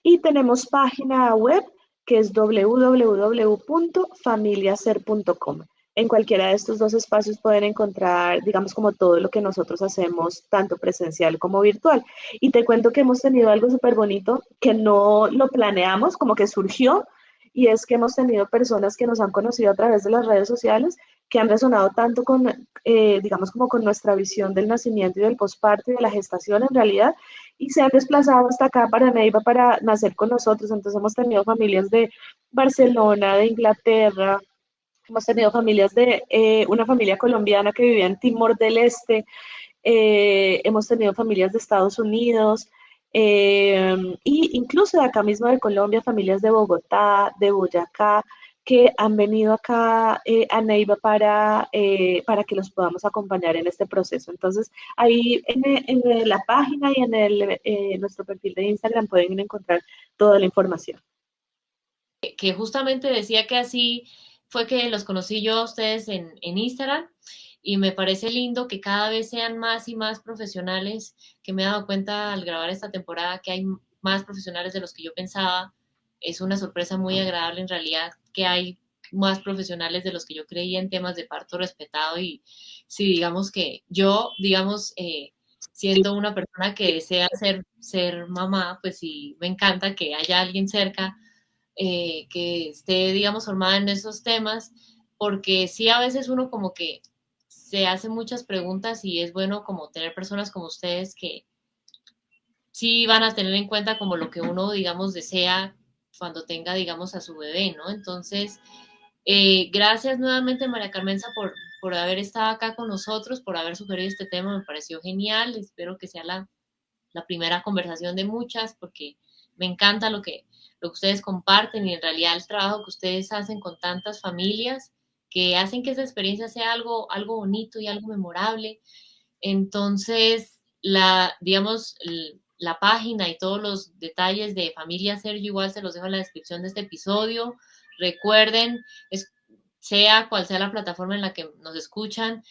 y tenemos página web que es www.familiaser.com. En cualquiera de estos dos espacios pueden encontrar, digamos, como todo lo que nosotros hacemos, tanto presencial como virtual. Y te cuento que hemos tenido algo súper bonito que no lo planeamos, como que surgió, y es que hemos tenido personas que nos han conocido a través de las redes sociales que han resonado tanto con, digamos, como con nuestra visión del nacimiento y del posparto y de la gestación en realidad, y se han desplazado hasta acá para Neiva para nacer con nosotros. Entonces hemos tenido familias de Barcelona, de Inglaterra, hemos tenido familias de una familia colombiana que vivía en Timor del Este, hemos tenido familias de Estados Unidos, y incluso de acá mismo de Colombia, familias de Bogotá, de Boyacá, que han venido acá a Neiva para que los podamos acompañar en este proceso. Entonces, ahí en la página y nuestro perfil de Instagram pueden encontrar toda la información. Que justamente decía que así fue que los conocí yo a ustedes en Instagram, y me parece lindo que cada vez sean más y más profesionales, que me he dado cuenta al grabar esta temporada que hay más profesionales de los que yo pensaba. Es una sorpresa muy agradable en realidad que hay más profesionales de los que yo creía en temas de parto respetado. Y si digamos que yo, digamos, siendo una persona que desea ser mamá, pues sí, me encanta que haya alguien cerca que esté, digamos, formada en esos temas, porque sí a veces uno como que se hace muchas preguntas y es bueno como tener personas como ustedes que sí van a tener en cuenta como lo que uno, digamos, desea cuando tenga, digamos, a su bebé, ¿no? Entonces, gracias nuevamente, María Carmenza, por haber estado acá con nosotros, por haber sugerido este tema, me pareció genial. Espero que sea la primera conversación de muchas, porque me encanta lo que ustedes comparten, y en realidad el trabajo que ustedes hacen con tantas familias que hacen que esa experiencia sea algo bonito y algo memorable. Entonces, digamos, la página y todos los detalles de Familia Sergio igual se los dejo en la descripción de este episodio. Recuerden, sea cual sea la plataforma en la que nos escuchan,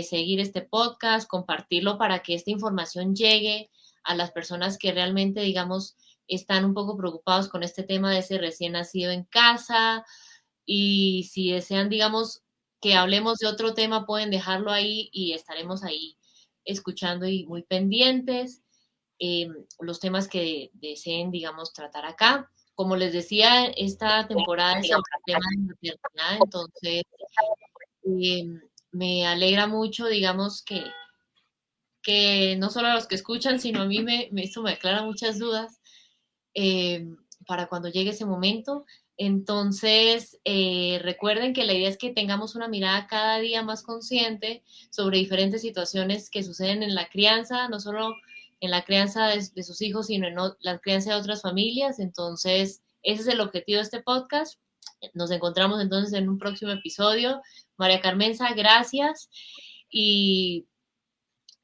seguir este podcast, compartirlo para que esta información llegue a las personas que realmente, digamos, están un poco preocupados con este tema de ese recién nacido en casa. Y si desean, digamos, que hablemos de otro tema, pueden dejarlo ahí y estaremos ahí escuchando y muy pendientes. Los temas que deseen, digamos, tratar acá. Como les decía, esta temporada es sobre el tema de maternidad, entonces eh, me alegra mucho, digamos, que no solo a los que escuchan, sino a mí esto me aclara muchas dudas eh, para cuando llegue ese momento. Entonces, recuerden que la idea es que tengamos una mirada cada día más consciente sobre diferentes situaciones que suceden en la crianza, no solo en la crianza de sus hijos, sino en la crianza de otras familias. Entonces, ese es el objetivo de este podcast. Nos encontramos entonces en un próximo episodio. María Carmenza, gracias, y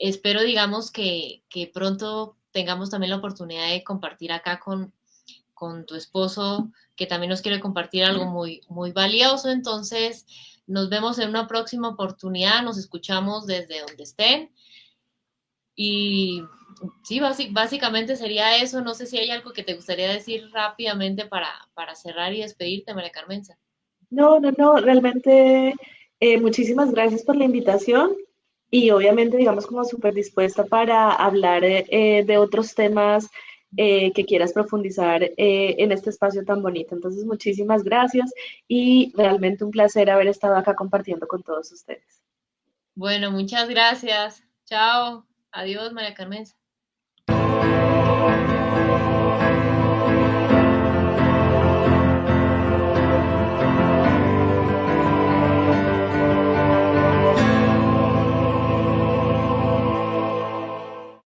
espero, digamos, que pronto tengamos también la oportunidad de compartir acá con tu esposo, que también nos quiere compartir algo muy, muy valioso. Entonces, nos vemos en una próxima oportunidad, nos escuchamos desde donde estén. Y sí, básicamente sería eso. No sé si hay algo que te gustaría decir rápidamente para cerrar y despedirte, María Carmenza. No, no, no, realmente muchísimas gracias por la invitación y obviamente, digamos, como súper dispuesta para hablar de otros temas que quieras profundizar en este espacio tan bonito. Entonces, muchísimas gracias y realmente un placer haber estado acá compartiendo con todos ustedes. Bueno, muchas gracias. Chao. Adiós, María Carmenza.